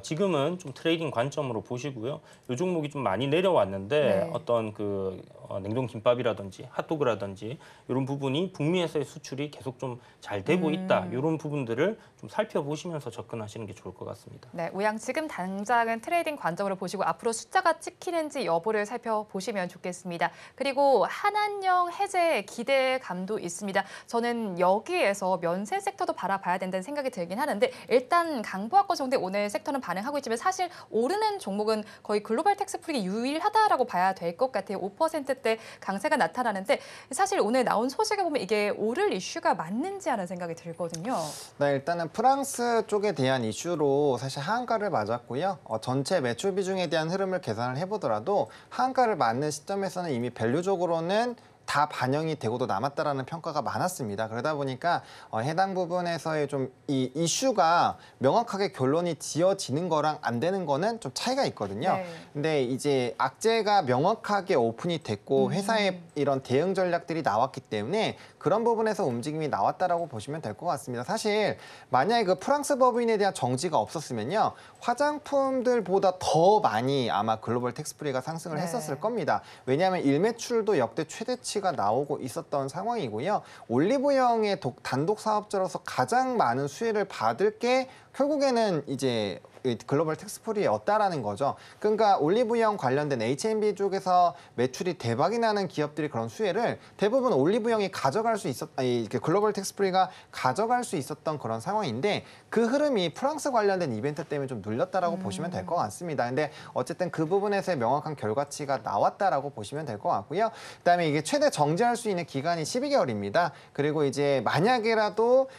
지금은 좀 트레이딩 관점으로 보시고요. 이 종목이 좀 많이 내려왔는데 네. 어떤 그 냉동 김밥이라든지 핫도그라든지 이런 부분이 북미에서의 수출이 계속 좀 잘 되고 있다. 이런 부분들을 좀 살펴보시면서 접근하시는 게 좋을 것 같습니다. 네, 우양 지금 당장은 트레이딩 관점으로 보시고 앞으로 숫자가 찍히는지 여부를 살펴보시면 좋겠습니다. 그리고 한한령 해제 기대감도 있습니다. 저는 여기에서 면세 섹터도 바라봐야 된다는 생각이 들긴 하는데 일단 강보학과 정대 오늘 섹터는 시장은 반응하고 있지만 사실 오르는 종목은 거의 글로벌 텍스프릭이 유일하다라고 봐야 될 것 같아요. 5%대 강세가 나타나는데 사실 오늘 나온 소식을 보면 이게 오를 이슈가 맞는지 하는 생각이 들거든요. 네, 일단은 프랑스 쪽에 대한 이슈로 사실 하한가를 맞았고요. 전체 매출 비중에 대한 흐름을 계산을 해보더라도 하한가를 맞는 시점에서는 이미 밸류적으로는 다 반영이 되고도 남았다라는 평가가 많았습니다. 그러다 보니까 해당 부분에서의 좀 이 이슈가 명확하게 결론이 지어지는 거랑 안 되는 거는 좀 차이가 있거든요. 네. 근데 이제 악재가 명확하게 오픈이 됐고 회사의 이런 대응 전략들이 나왔기 때문에 그런 부분에서 움직임이 나왔다라고 보시면 될 것 같습니다. 사실 만약에 그 프랑스 법인에 대한 정지가 없었으면요. 화장품들보다 더 많이 아마 글로벌 텍스프리가 상승을 네. 했었을 겁니다. 왜냐하면 일매출도 역대 최대치가 나오고 있었던 상황이고요. 올리브영의 단독 사업자로서 가장 많은 수혜를 받을 게 결국에는 이제 글로벌 텍스프리였다라는 거죠. 그러니까 올리브영 관련된 H&B 쪽에서 매출이 대박이 나는 기업들이 그런 수혜를 대부분 올리브영이 가져갈 수 글로벌 텍스프리가 가져갈 수 있었던 그런 상황인데 그 흐름이 프랑스 관련된 이벤트 때문에 좀 눌렸다라고 보시면 될 것 같습니다. 근데 어쨌든 그 부분에서의 명확한 결과치가 나왔다라고 보시면 될 것 같고요. 그다음에 이게 최대 정지할 수 있는 기간이 12개월입니다. 그리고 이제 만약에라도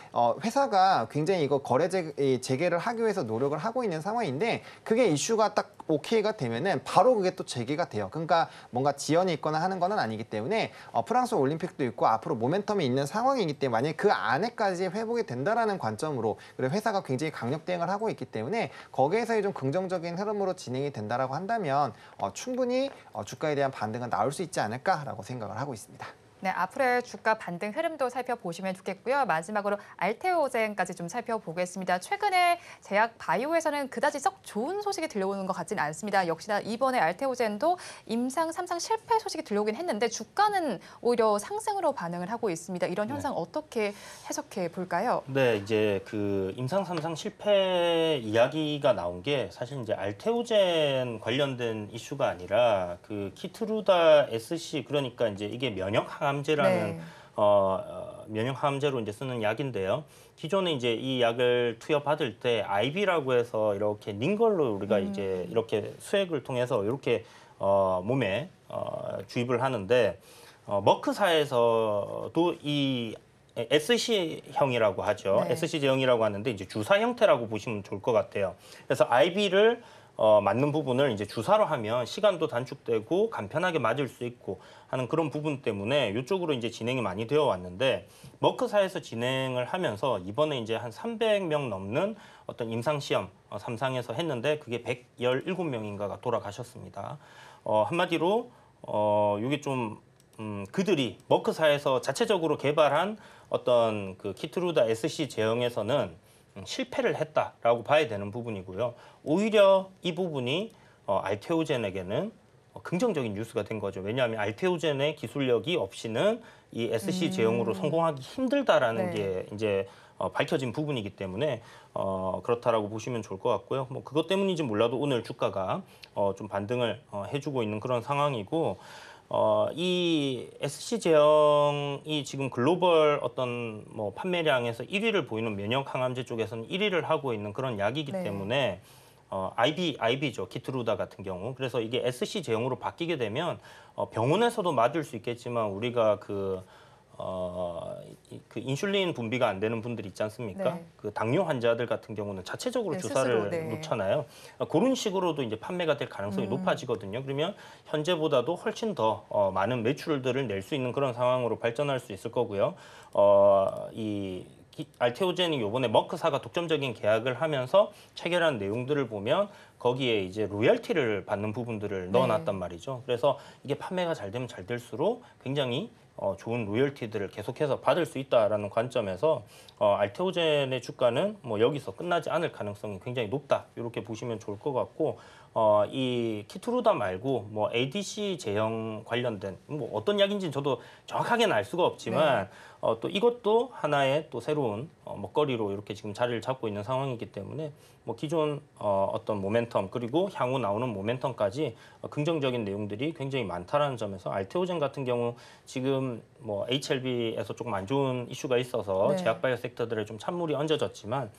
회사가 굉장히 이거 거래 재개를 하기 위해서 노력을 하고 있는 상황인데 그게 이슈가 딱 오케이가 되면은 바로 그게 또 재개가 돼요. 그러니까 뭔가 지연이 있거나 하는 건 아니기 때문에 프랑스 올림픽도 있고 앞으로 모멘텀이 있는 상황이기 때문에 만약에 그 안에까지 회복이 된다라는 관점으로 그리고 회사가 굉장히 강력 대응을 하고 있기 때문에 거기에서의 좀 긍정적인 흐름으로 진행이 된다라고 한다면 충분히 주가에 대한 반등은 나올 수 있지 않을까라고 생각을 하고 있습니다. 네, 앞으로의 주가 반등 흐름도 살펴보시면 좋겠고요. 마지막으로 알테오젠까지 좀 살펴보겠습니다. 최근에 제약 바이오에서는 그다지 썩 좋은 소식이 들려오는 것 같지는 않습니다. 역시나 이번에 알테오젠도 임상 3상 실패 소식이 들려오긴 했는데 주가는 오히려 상승으로 반응을 하고 있습니다. 이런 현상 어떻게 해석해 볼까요? 네, 이제 그 임상 3상 실패 이야기가 나온 게 사실 이제 알테오젠 관련된 이슈가 아니라 그 키트루다 SC 그러니까 이제 이게 면역 항암제라는 네. 면역 항암제로 이제 쓰는 약인데요. 기존에 이제 이 약을 투여받을 때 IB라고 해서 이렇게 닌 걸로 우리가 이제 이렇게 수액을 통해서 이렇게 몸에 주입을 하는데 머크사에서도 이 SC형이라고 하죠. 네. SC 제형이라고 하는데 이제 주사 형태라고 보시면 좋을 것 같아요. 그래서 IB를 맞는 부분을 이제 주사로 하면 시간도 단축되고 간편하게 맞을 수 있고 하는 그런 부분 때문에 이쪽으로 이제 진행이 많이 되어 왔는데 머크사에서 진행을 하면서 이번에 이제 한 300명 넘는 어떤 임상 시험 3상에서 했는데 그게 117명인가가 돌아가셨습니다. 한마디로 이게 좀 그들이 머크사에서 자체적으로 개발한 어떤 그 키트루다 SC 제형에서는 실패를 했다라고 봐야 되는 부분이고요. 오히려 이 부분이 알테오젠에게는 긍정적인 뉴스가 된 거죠. 왜냐하면 알테오젠의 기술력이 없이는 이 SC 제형으로 성공하기 힘들다라는 네. 게 이제 밝혀진 부분이기 때문에 그렇다라고 보시면 좋을 것 같고요. 뭐 그것 때문인지 몰라도 오늘 주가가 좀 반등을 해주고 있는 그런 상황이고. 이 SC 제형이 지금 글로벌 어떤 뭐 판매량에서 1위를 보이는 면역 항암제 쪽에서는 1위를 하고 있는 그런 약이기 네. 때문에 IB죠. 키트루다 같은 경우. 그래서 이게 SC 제형으로 바뀌게 되면 병원에서도 맞을 수 있겠지만 우리가 그 인슐린 분비가 안 되는 분들 있지 않습니까? 네. 그 당뇨 환자들 같은 경우는 자체적으로 네, 주사를 스스로, 네. 놓잖아요. 그런 식으로도 이제 판매가 될 가능성이 높아지거든요. 그러면 현재보다도 훨씬 더 많은 매출들을 낼 수 있는 그런 상황으로 발전할 수 있을 거고요. 알테오젠이 이번에 머크사가 독점적인 계약을 하면서 체결한 내용들을 보면 거기에 이제 로열티를 받는 부분들을 넣어놨단 말이죠. 그래서 이게 판매가 잘 되면 잘 될수록 굉장히 좋은 로열티들을 계속해서 받을 수 있다라는 관점에서 알테오젠의 주가는 뭐 여기서 끝나지 않을 가능성이 굉장히 높다 이렇게 보시면 좋을 것 같고 이 키트루다 말고 뭐 ADC 제형 관련된 뭐 어떤 약인지는 저도 정확하게는 알 수가 없지만 또 이것도 하나의 또 새로운 먹거리로 이렇게 지금 자리를 잡고 있는 상황이기 때문에 뭐 기존 어떤 모멘텀 그리고 향후 나오는 모멘텀까지 긍정적인 내용들이 굉장히 많다라는 점에서 알테오젠 같은 경우 지금 뭐 HLB에서 조금 안 좋은 이슈가 있어서 제약바이오 섹터들에 좀 찬물이 얹어졌지만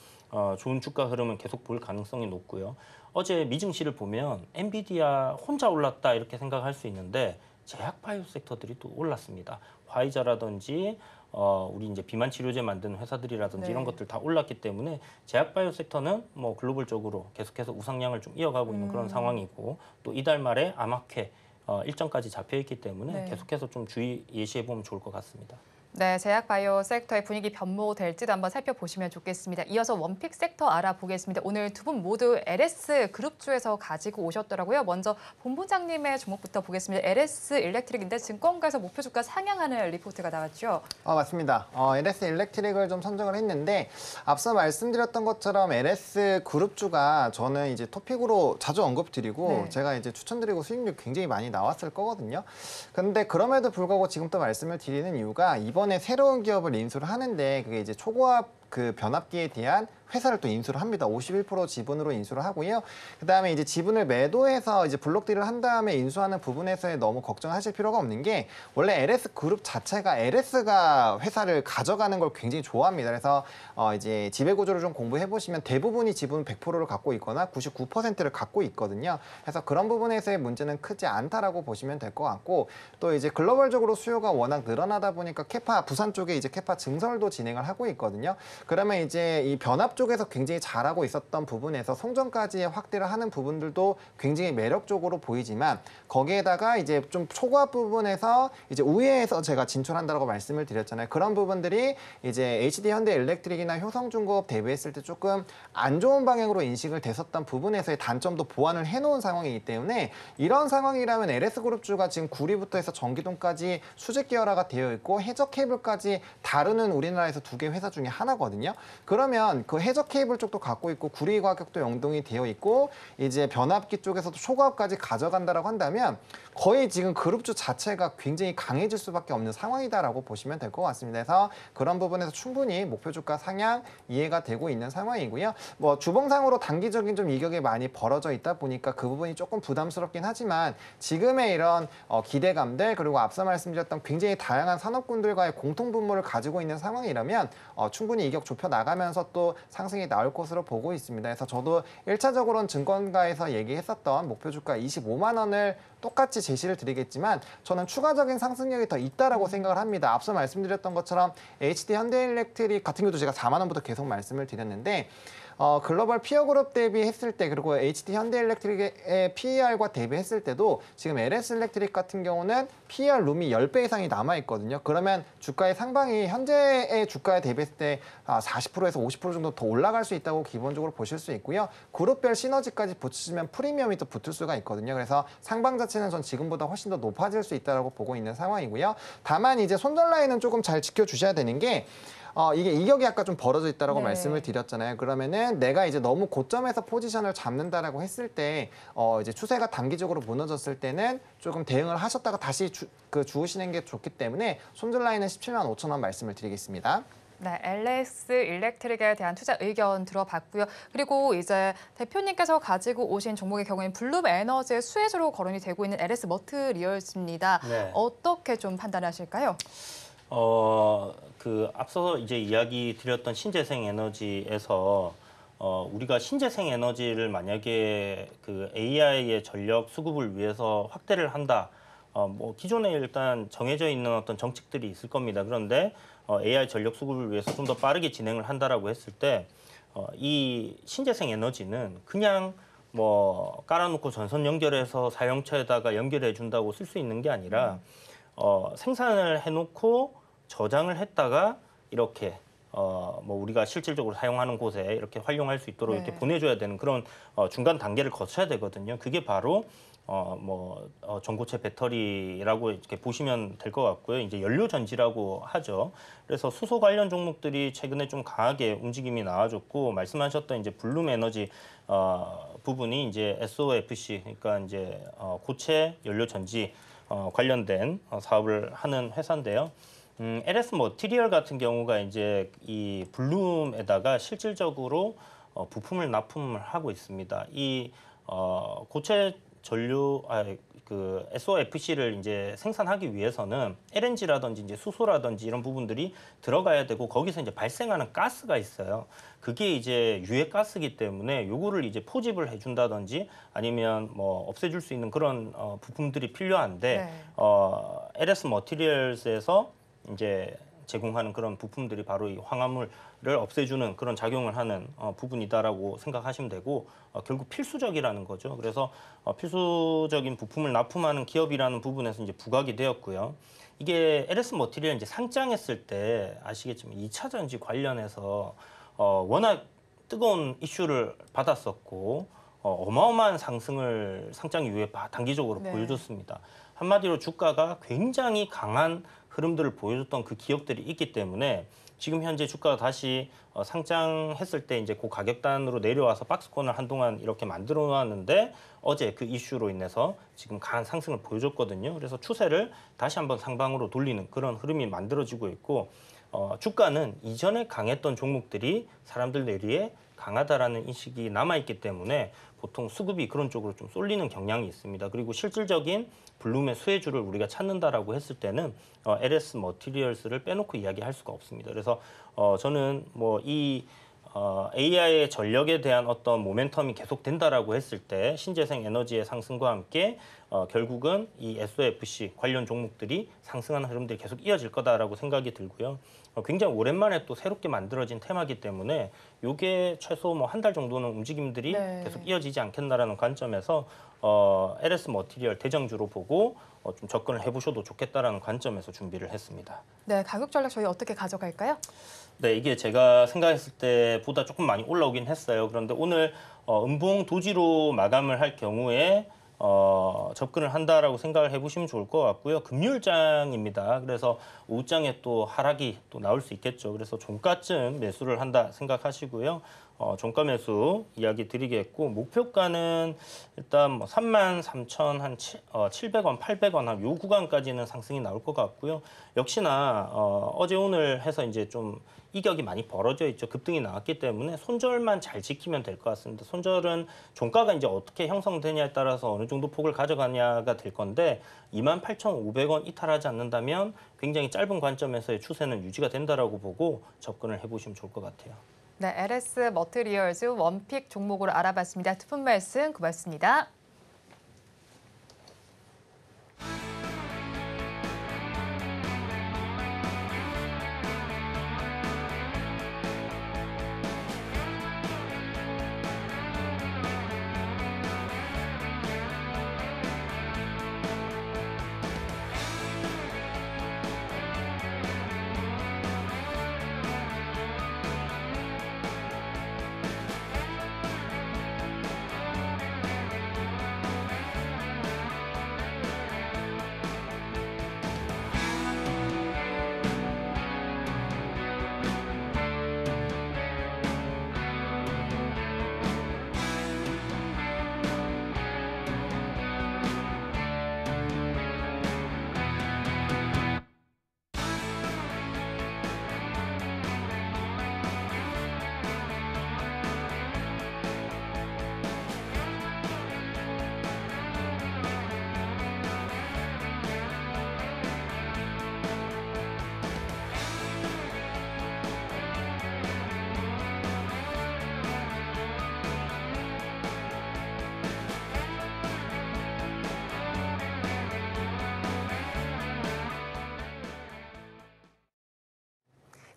좋은 주가 흐름은 계속 볼 가능성이 높고요. 어제 미증시를 보면 엔비디아 혼자 올랐다 이렇게 생각할 수 있는데 제약바이오 섹터들이 또 올랐습니다. 화이자라든지 우리 이제 비만 치료제 만드는 회사들이라든지 이런 것들 다 올랐기 때문에 제약바이오 섹터는 뭐 글로벌적으로 계속해서 우상향을 좀 이어가고 있는 그런 상황이고 또 이달 말에 암학회 일정까지 잡혀 있기 때문에 계속해서 좀 주의 예시해 보면 좋을 것 같습니다. 네, 제약바이오 섹터의 분위기 변모될지도 한번 살펴보시면 좋겠습니다. 이어서 원픽 섹터 알아보겠습니다. 오늘 두 분 모두 LS 그룹주에서 가지고 오셨더라고요. 먼저 본부장님의 종목부터 보겠습니다. LS 일렉트릭인데 증권가에서 목표 주가 상향하는 리포트가 나왔죠. 맞습니다. LS 일렉트릭을 좀 선정을 했는데 앞서 말씀드렸던 것처럼 LS 그룹주가 저는 이제 토픽으로 자주 언급드리고 제가 이제 추천드리고 수익률 굉장히 많이 나왔을 거거든요. 근데 그럼에도 불구하고 지금 또 말씀을 드리는 이유가 이번에 새로운 기업을 인수를 하는데 그게 이제 초고압 그 변압기에 대한 회사를 또 인수를 합니다. 51% 지분으로 인수를 하고요. 그다음에 이제 지분을 매도해서 이제 블록딜을 한 다음에 인수하는 부분에서 너무 걱정하실 필요가 없는 게 원래 LS 그룹 자체가 LS가 회사를 가져가는 걸 굉장히 좋아합니다. 그래서 이제 지배 구조를 좀 공부해 보시면 대부분이 지분 100%를 갖고 있거나 99%를 갖고 있거든요. 그래서 그런 부분에서의 문제는 크지 않다라고 보시면 될 것 같고 또 이제 글로벌적으로 수요가 워낙 늘어나다 보니까 캐파 부산 쪽에 이제 캐파 증설도 진행을 하고 있거든요. 그러면 이제 이 변압 쪽에서 굉장히 잘하고 있었던 부분에서 송전까지 확대를 하는 부분들도 굉장히 매력적으로 보이지만 거기에다가 이제 좀 초과압 부분에서 이제 우회해서 제가 진출한다고 말씀을 드렸잖아요. 그런 부분들이 이제 HD 현대 일렉트릭이나 효성중공업 대비했을 때 조금 안 좋은 방향으로 인식을 됐었던 부분에서의 단점도 보완을 해놓은 상황이기 때문에 이런 상황이라면 LS그룹주가 지금 구리부터 해서 전기동까지 수직 계열화가 되어 있고 해적 케이블까지 다루는 우리나라에서 두 개 회사 중에 하나거든요. 그러면 그 해적 케이블 쪽도 갖고 있고 구리 가격도 연동이 되어 있고 이제 변압기 쪽에서도 초과압까지 가져간다라고 한다면 거의 지금 그룹주 자체가 굉장히 강해질 수밖에 없는 상황이다라고 보시면 될 것 같습니다. 그래서 그런 부분에서 충분히 목표 주가 상향 이해가 되고 있는 상황이고요. 뭐 주봉상으로 단기적인 좀 이격이 많이 벌어져 있다 보니까 그 부분이 조금 부담스럽긴 하지만 지금의 이런 기대감들 그리고 앞서 말씀드렸던 굉장히 다양한 산업군들과의 공통 분모를 가지고 있는 상황이라면 충분히 이격 좁혀 나가면서 또 상승이 나올 것으로 보고 있습니다. 그래서 저도 1차적으로는 증권가에서 얘기했었던 목표 주가 25만 원을 똑같이 제시를 드리겠지만 저는 추가적인 상승력이 더 있다라고 생각을 합니다. 앞서 말씀드렸던 것처럼 HD 현대일렉트릭 같은 경우도 제가 4만 원부터 계속 말씀을 드렸는데 글로벌 피어 그룹 대비했을 때 그리고 HD 현대일렉트릭의 PER과 대비했을 때도 지금 LS 일렉트릭 같은 경우는 PER 룸이 10배 이상이 남아있거든요. 그러면 주가의 상방이 현재의 주가에 대비했을 때 40%에서 50% 정도 더 올라갈 수 있다고 기본적으로 보실 수 있고요. 그룹별 시너지까지 붙이시면 프리미엄이 또 붙을 수가 있거든요. 그래서 상방 자체는 전 지금보다 훨씬 더 높아질 수 있다고 보고 있는 상황이고요. 다만 이제 손절 라인은 조금 잘 지켜주셔야 되는 게 이게 이격이 아까 좀 벌어져 있다라고 말씀을 드렸잖아요. 그러면은 내가 이제 너무 고점에서 포지션을 잡는다라고 했을 때 이제 추세가 단기적으로 무너졌을 때는 조금 대응을 하셨다가 다시 주우시는 게 좋기 때문에 손절 라인은 17만 5천 원 말씀을 드리겠습니다. 네, LS 일렉트릭에 대한 투자 의견 들어봤고요. 그리고 이제 대표님께서 가지고 오신 종목의 경우에는 블룸 에너지의 수혜주로 거론이 되고 있는 LS 머트리얼즈입니다. 네. 어떻게 좀 판단하실까요? 앞서 이제 이야기 드렸던 신재생 에너지에서 우리가 신재생 에너지를 만약에 그 AI의 전력 수급을 위해서 확대를 한다. 뭐 기존에 일단 정해져 있는 어떤 정책들이 있을 겁니다. 그런데 AI 전력 수급을 위해서 좀 더 빠르게 진행을 한다라고 했을 때 이 신재생 에너지는 그냥 뭐 깔아놓고 전선 연결해서 사용처에다가 연결해 준다고 쓸 수 있는 게 아니라 생산을 해놓고 저장을 했다가 이렇게 뭐 우리가 실질적으로 사용하는 곳에 이렇게 활용할 수 있도록 이렇게 보내줘야 되는 그런 중간 단계를 거쳐야 되거든요. 그게 바로 전고체 배터리라고 이렇게 보시면 될 것 같고요. 이제 연료 전지라고 하죠. 그래서 수소 관련 종목들이 최근에 좀 강하게 움직임이 나와줬고 말씀하셨던 이제 블룸 에너지 부분이 이제 SOFC, 그러니까 이제 고체 연료 전지 관련된 사업을 하는 회사인데요. LS 머티리얼 같은 경우가 이제 이 블룸에다가 실질적으로 부품을 납품을 하고 있습니다. 이 고체 전류 그 SOFC를 이제 생산하기 위해서는 LNG라든지 이제 수소라든지 이런 부분들이 들어가야 되고 거기서 이제 발생하는 가스가 있어요. 그게 이제 유해 가스이기 때문에 요거를 이제 포집을 해준다든지 아니면 뭐 없애줄 수 있는 그런 부품들이 필요한데 네. LS 머티리얼스에서 이제 제공하는 그런 부품들이 바로 이 황화물을 없애주는 그런 작용을 하는 부분이다라고 생각하시면 되고 결국 필수적이라는 거죠. 그래서 필수적인 부품을 납품하는 기업이라는 부분에서 이제 부각이 되었고요. 이게 LS 머티리얼 이제 상장했을 때 아시겠지만 2차 전지 관련해서 워낙 뜨거운 이슈를 받았었고 어마어마한 상승을 상장 이후에 단기적으로 네. 보여줬습니다. 한마디로 주가가 굉장히 강한 흐름들을 보여줬던 그 기업들이 있기 때문에 지금 현재 주가가 다시 상장했을 때 이제 그 가격단으로 내려와서 박스권을 한동안 이렇게 만들어 놨는데 어제 그 이슈로 인해서 지금 강한 상승을 보여줬거든요. 그래서 추세를 다시 한번 상방으로 돌리는 그런 흐름이 만들어지고 있고 주가는 이전에 강했던 종목들이 사람들 내리에 강하다라는 인식이 남아있기 때문에 보통 수급이 그런 쪽으로 좀 쏠리는 경향이 있습니다. 그리고 실질적인 블룸의 수혜주를 우리가 찾는다라고 했을 때는 LS 머티리얼스를 빼놓고 이야기할 수가 없습니다. 그래서 저는 뭐 이 AI의 전력에 대한 어떤 모멘텀이 계속된다라고 했을 때 신재생 에너지의 상승과 함께 결국은 이 SOFC 관련 종목들이 상승하는 흐름들이 계속 이어질 거다라고 생각이 들고요. 굉장히 오랜만에 또 새롭게 만들어진 테마이기 때문에 이게 최소 뭐 한 달 정도는 움직임들이 네. 계속 이어지지 않겠나라는 관점에서 LS 머티리얼 대장주로 보고 좀 접근을 해보셔도 좋겠다라는 관점에서 준비를 했습니다. 네, 가격 전략 저희 어떻게 가져갈까요? 네, 이게 제가 생각했을 때보다 조금 많이 올라오긴 했어요. 그런데 오늘 음봉 도지로 마감을 할 경우에 접근을 한다라고 생각을 해보시면 좋을 것 같고요. 금요일장입니다. 그래서 오후장에 또 하락이 또 나올 수 있겠죠. 그래서 종가쯤 매수를 한다 생각하시고요. 종가 매수 이야기 드리겠고 목표가는 일단 뭐 33,700원, 800원 한 요 구간까지는 상승이 나올 것 같고요. 역시나 어제 오늘 해서 이제 좀 이격이 많이 벌어져 있죠. 급등이 나왔기 때문에 손절만 잘 지키면 될 것 같습니다. 손절은 종가가 이제 어떻게 형성되냐에 따라서 어느 정도 폭을 가져가냐가 될 건데 28,500원 이탈하지 않는다면 굉장히 짧은 관점에서의 추세는 유지가 된다라고 보고 접근을 해보시면 좋을 것 같아요. 네, LS 머티리얼즈 원픽 종목으로 알아봤습니다. 두 분 말씀 고맙습니다.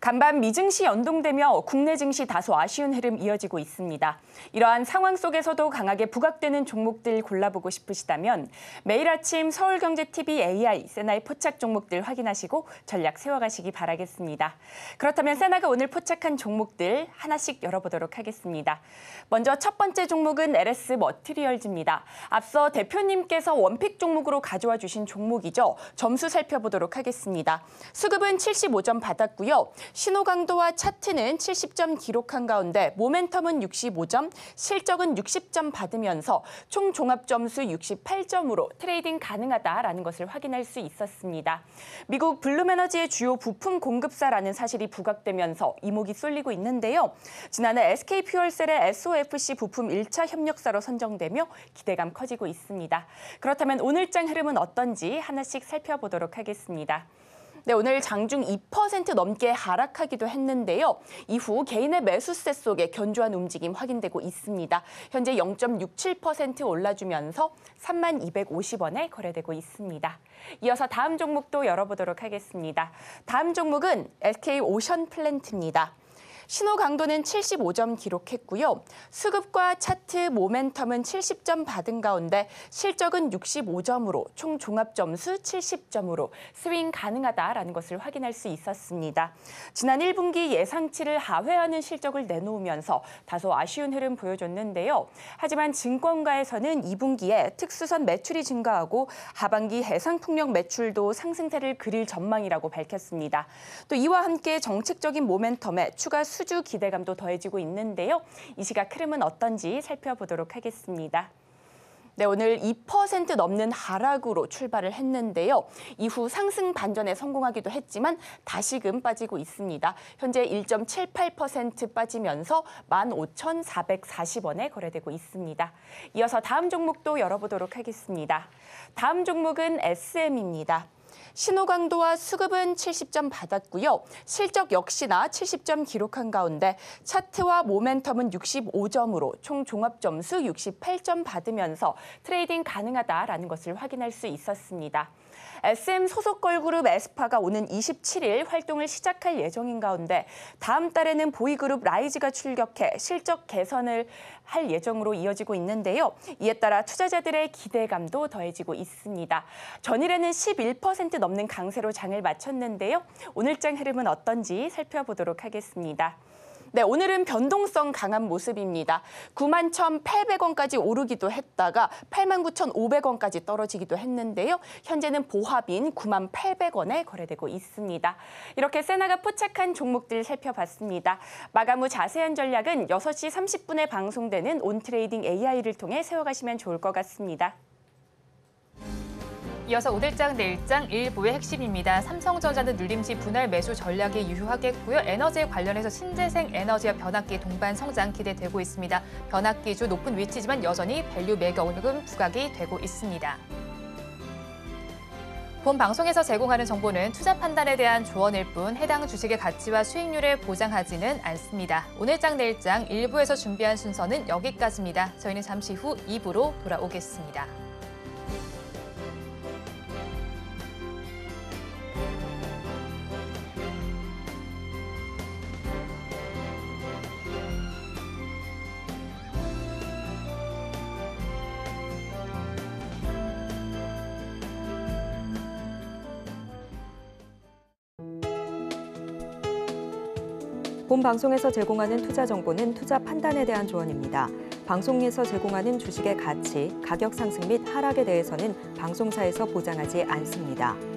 간밤 미증시 연동되며 국내 증시 다소 아쉬운 흐름 이어지고 있습니다. 이러한 상황 속에서도 강하게 부각되는 종목들 골라보고 싶으시다면 매일 아침 서울경제TV AI 세나의 포착 종목들 확인하시고 전략 세워가시기 바라겠습니다. 그렇다면 세나가 오늘 포착한 종목들 하나씩 열어보도록 하겠습니다. 먼저 첫 번째 종목은 LS 머티리얼즈입니다. 앞서 대표님께서 원픽 종목으로 가져와 주신 종목이죠. 점수 살펴보도록 하겠습니다. 수급은 75점 받았고요. 신호강도와 차트는 70점 기록한 가운데 모멘텀은 65점, 실적은 60점 받으면서 총 종합 점수 68점으로 트레이딩 가능하다라는 것을 확인할 수 있었습니다. 미국 블룸에너지의 주요 부품 공급사라는 사실이 부각되면서 이목이 쏠리고 있는데요. 지난해 SK퓨얼셀의 SOFC 부품 1차 협력사로 선정되며 기대감 커지고 있습니다. 그렇다면 오늘장 흐름은 어떤지 하나씩 살펴보도록 하겠습니다. 네, 오늘 장중 2% 넘게 하락하기도 했는데요. 이후 개인의 매수세 속에 견조한 움직임 확인되고 있습니다. 현재 0.67% 올라주면서 3250원에 거래되고 있습니다. 이어서 다음 종목도 열어보도록 하겠습니다. 다음 종목은 SK오션플랜트입니다. 신호 강도는 75점 기록했고요. 수급과 차트, 모멘텀은 70점 받은 가운데 실적은 65점으로 총 종합 점수 70점으로 스윙 가능하다라는 것을 확인할 수 있었습니다. 지난 1분기 예상치를 하회하는 실적을 내놓으면서 다소 아쉬운 흐름 보여줬는데요. 하지만 증권가에서는 2분기에 특수선 매출이 증가하고 하반기 해상풍력 매출도 상승세를 그릴 전망이라고 밝혔습니다. 또 이와 함께 정책적인 모멘텀에 추가 수주 기대감도 더해지고 있는데요. 이 시각 흐름은 어떤지 살펴보도록 하겠습니다. 네, 오늘 2% 넘는 하락으로 출발을 했는데요. 이후 상승 반전에 성공하기도 했지만 다시금 빠지고 있습니다. 현재 1.78% 빠지면서 15,440원에 거래되고 있습니다. 이어서 다음 종목도 열어보도록 하겠습니다. 다음 종목은 SM입니다. 신호 강도와 수급은 70점 받았고요. 실적 역시나 70점 기록한 가운데 차트와 모멘텀은 65점으로 총 종합 점수 68점 받으면서 트레이딩 가능하다라는 것을 확인할 수 있었습니다. SM 소속 걸그룹 에스파가 오는 27일 활동을 시작할 예정인 가운데 다음 달에는 보이그룹 라이즈가 출격해 실적 개선을 할 예정으로 이어지고 있는데요. 이에 따라 투자자들의 기대감도 더해지고 있습니다. 전일에는 11% 넘는 강세로 장을 마쳤는데요. 오늘장 흐름은 어떤지 살펴보도록 하겠습니다. 네, 오늘은 변동성 강한 모습입니다. 91,800원까지 오르기도 했다가 89,500원까지 떨어지기도 했는데요. 현재는 보합인 91,800원에 거래되고 있습니다. 이렇게 세나가 포착한 종목들 살펴봤습니다. 마감 후 자세한 전략은 6시 30분에 방송되는 온트레이딩 AI를 통해 세워가시면 좋을 것 같습니다. 이어서 오늘장 내일장 일부의 핵심입니다. 삼성전자는 눌림시 분할 매수 전략이 유효하겠고요. 에너지에 관련해서 신재생 에너지와 변압기 동반 성장 기대되고 있습니다. 변압기주 높은 위치지만 여전히 밸류 매각은 부각이 되고 있습니다. 본 방송에서 제공하는 정보는 투자 판단에 대한 조언일 뿐 해당 주식의 가치와 수익률을 보장하지는 않습니다. 오늘장 내일장 일부에서 준비한 순서는 여기까지입니다. 저희는 잠시 후 2부로 돌아오겠습니다. 본 방송에서 제공하는 투자 정보는 투자 판단에 대한 조언입니다. 방송에서 제공하는 주식의 가치, 가격 상승 및 하락에 대해서는 방송사에서 보장하지 않습니다.